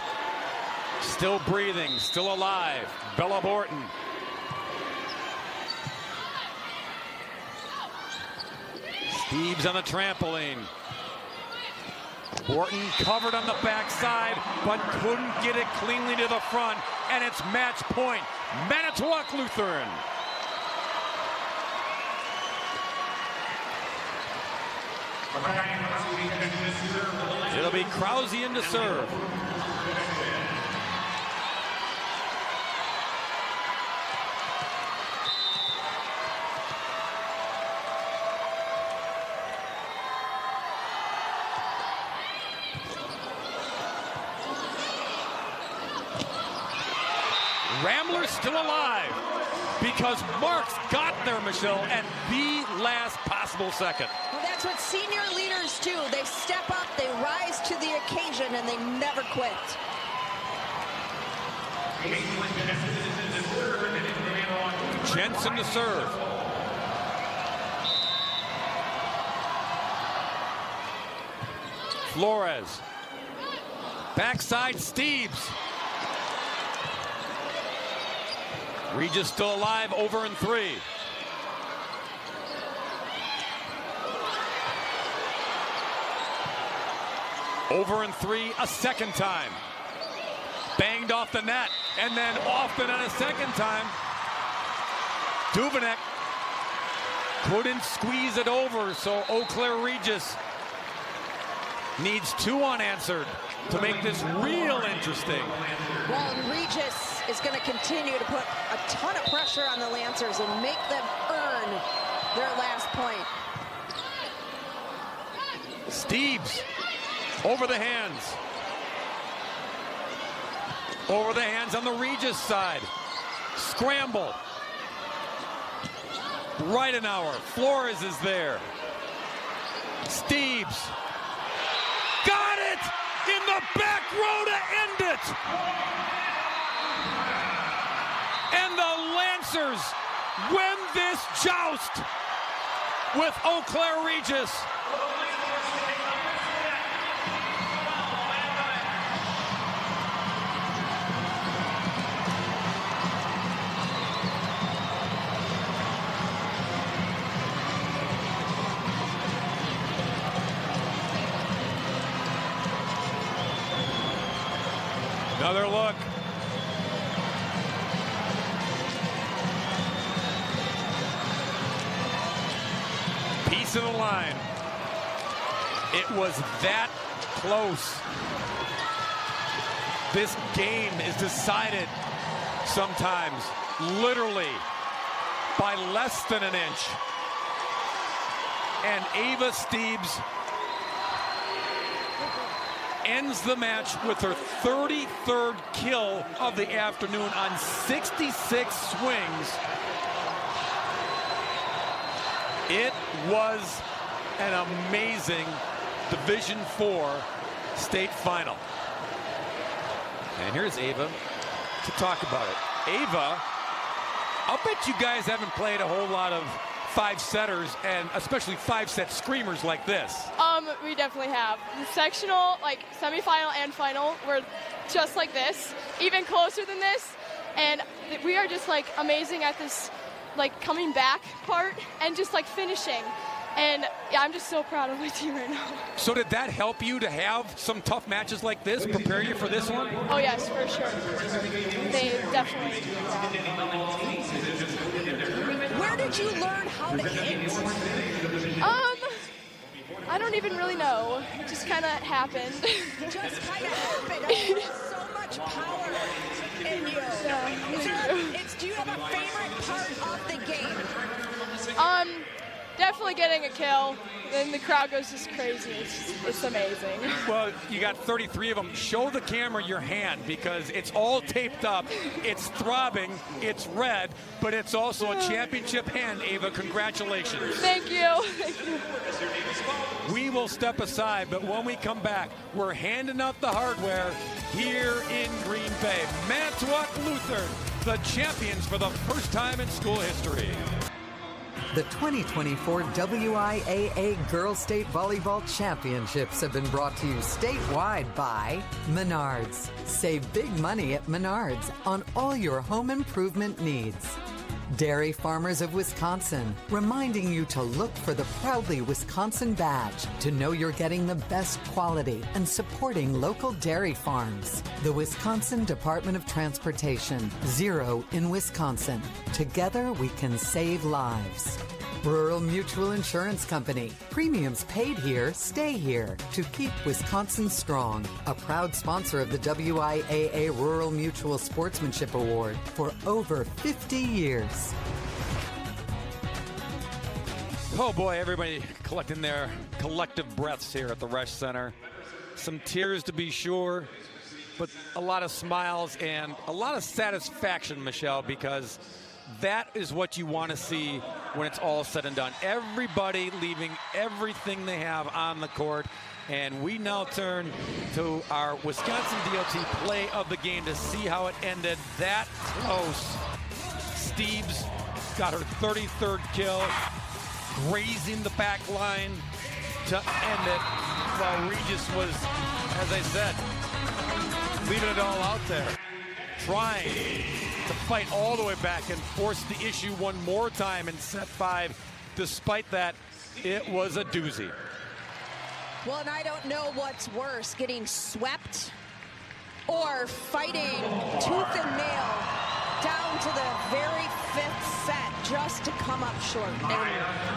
still breathing, still alive. Bella Borton. Steebs on the trampoline. Borton covered on the backside, but couldn't get it cleanly to the front, and it's match point. Manitowoc Lutheran. It'll be Krause in to serve. Ramblers still alive because Marks got there, Michelle, at the last possible second. Well, that's what senior leaders do. They step up, they rise to the occasion, and they never quit. Jensen to serve. Flores. Backside Steebs. Regis still alive, over in 3. Over in 3 a second time. Banged off the net, and then off the net a second time. Duvenek couldn't squeeze it over, so Eau Claire Regis needs 2 unanswered to make this real interesting. Well, Regis is going to continue to put a ton of pressure on the Lancers and make them earn their last point. Steebs over the hands. Over the hands on the Regis side. Scramble. Ridenauer. Flores is there. Steebs. Got it! In the back row to end it! And the Lancers win this joust with Eau Claire Regis. Another look. Piece of the line. It was that close. This game is decided sometimes literally by less than an inch. And Ava Steebs ends the match with her 33rd kill of the afternoon on 66 swings. It was an amazing Division IV state final. And here's Ava to talk about it. Ava, I'll bet you guys haven't played a whole lot of five-setters, and especially five-set screamers like this. We definitely have. The sectional, like semifinal and final, were just like this, even closer than this, and we are just like amazing at this, like coming back part and just like finishing. And yeah, I'm just so proud of my team right now. So did that help you to have some tough matches like this, prepare you for this one? Oh yes, for sure. They definitely. Where did you learn how to hit? I don't even really know. It just kind of happened. Just kind of happened. There's so much power in you. Yeah, do you have a favorite part of the game? Definitely getting a kill. Then the crowd goes just crazy. It's amazing. Well, you got 33 of them. Show the camera your hand because it's all taped up. It's throbbing. It's red, but it's also a championship hand, Ava. Congratulations. Thank you. Thank you. We will step aside, but when we come back, we're handing out the hardware here in Green Bay. Manitowoc Lutheran, the champions for the first time in school history. The 2024 WIAA Girls State Volleyball Championships have been brought to you statewide by Menards. Save big money at Menards on all your home improvement needs. Dairy Farmers of Wisconsin, reminding you to look for the Proudly Wisconsin badge to know you're getting the best quality and supporting local dairy farms. The Wisconsin Department of Transportation, Zero in Wisconsin. Together we can save lives. Rural Mutual Insurance Company. Premiums paid here, stay here to keep Wisconsin strong. A proud sponsor of the WIAA Rural Mutual Sportsmanship Award for over 50 years. Oh boy, everybody collecting their collective breaths here at the Resch Center. Some tears to be sure, but a lot of smiles and a lot of satisfaction, Michelle, because that is what you want to see when it's all said and done. Everybody leaving everything they have on the court. And we now turn to our Wisconsin DOT play of the game to see how it ended that close. Steves got her 33rd kill, grazing the back line to end it, while Regis was, as I said, leaving it all out there, trying to fight all the way back and force the issue one more time in set 5. Despite that, it was a doozy. Well, and I don't know what's worse, getting swept or fighting tooth and nail down to the very 5th set just to come up short. And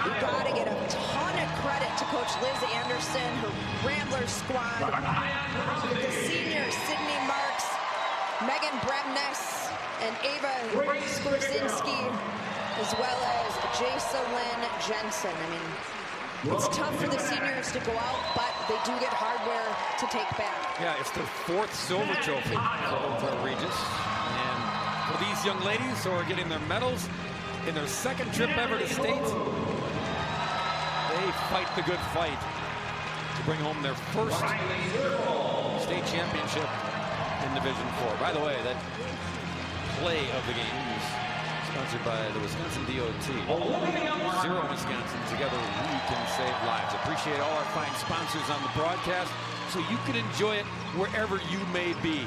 you got to get a ton of credit to Coach Liz Anderson, her Rambler squad, the seniors, Sydney Marks, Megan Bremnes, and Ava Skorzinski, as well as Jacelyn Jensen. I mean, it's tough for the seniors to go out, but they do get hardware to take back. Yeah, it's their 4th silver trophy for Regis. And for these young ladies who are getting their medals in their 2nd trip ever to state, they fight the good fight to bring home their 1st state championship in Division IV. By the way, that play of the game is sponsored by the Wisconsin DOT. Zero Wisconsin, together we can save lives. Appreciate all our fine sponsors on the broadcast so you can enjoy it wherever you may be.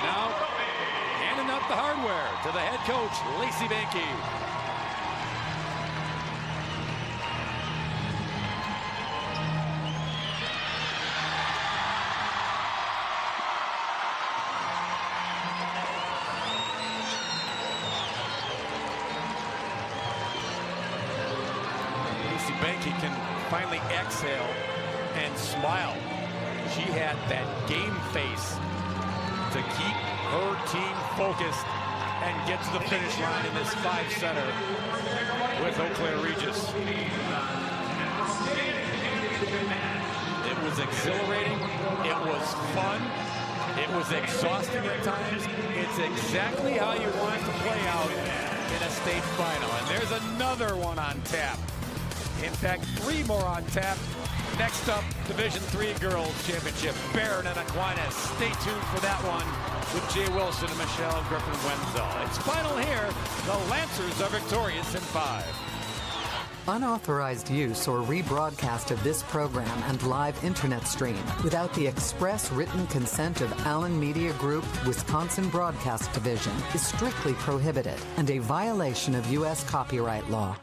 Now, handing out the hardware to the head coach, Lacey Banky. Banky can finally exhale and smile. She had that game face to keep her team focused and get to the finish line in this 5-setter with Eau Claire Regis. It was exhilarating. It was fun. It was exhausting at times. It's exactly how you want it to play out in a state final. And there's another one on tap. In fact, 3 more on tap. Next up, Division III Girls Championship, Barron and Aquinas. Stay tuned for that one with Jay Wilson and Michelle Griffin-Wenzel. It's final here. The Lancers are victorious in 5. Unauthorized use or rebroadcast of this program and live internet stream without the express written consent of Allen Media Group, Wisconsin Broadcast Division is strictly prohibited and a violation of U.S. copyright law.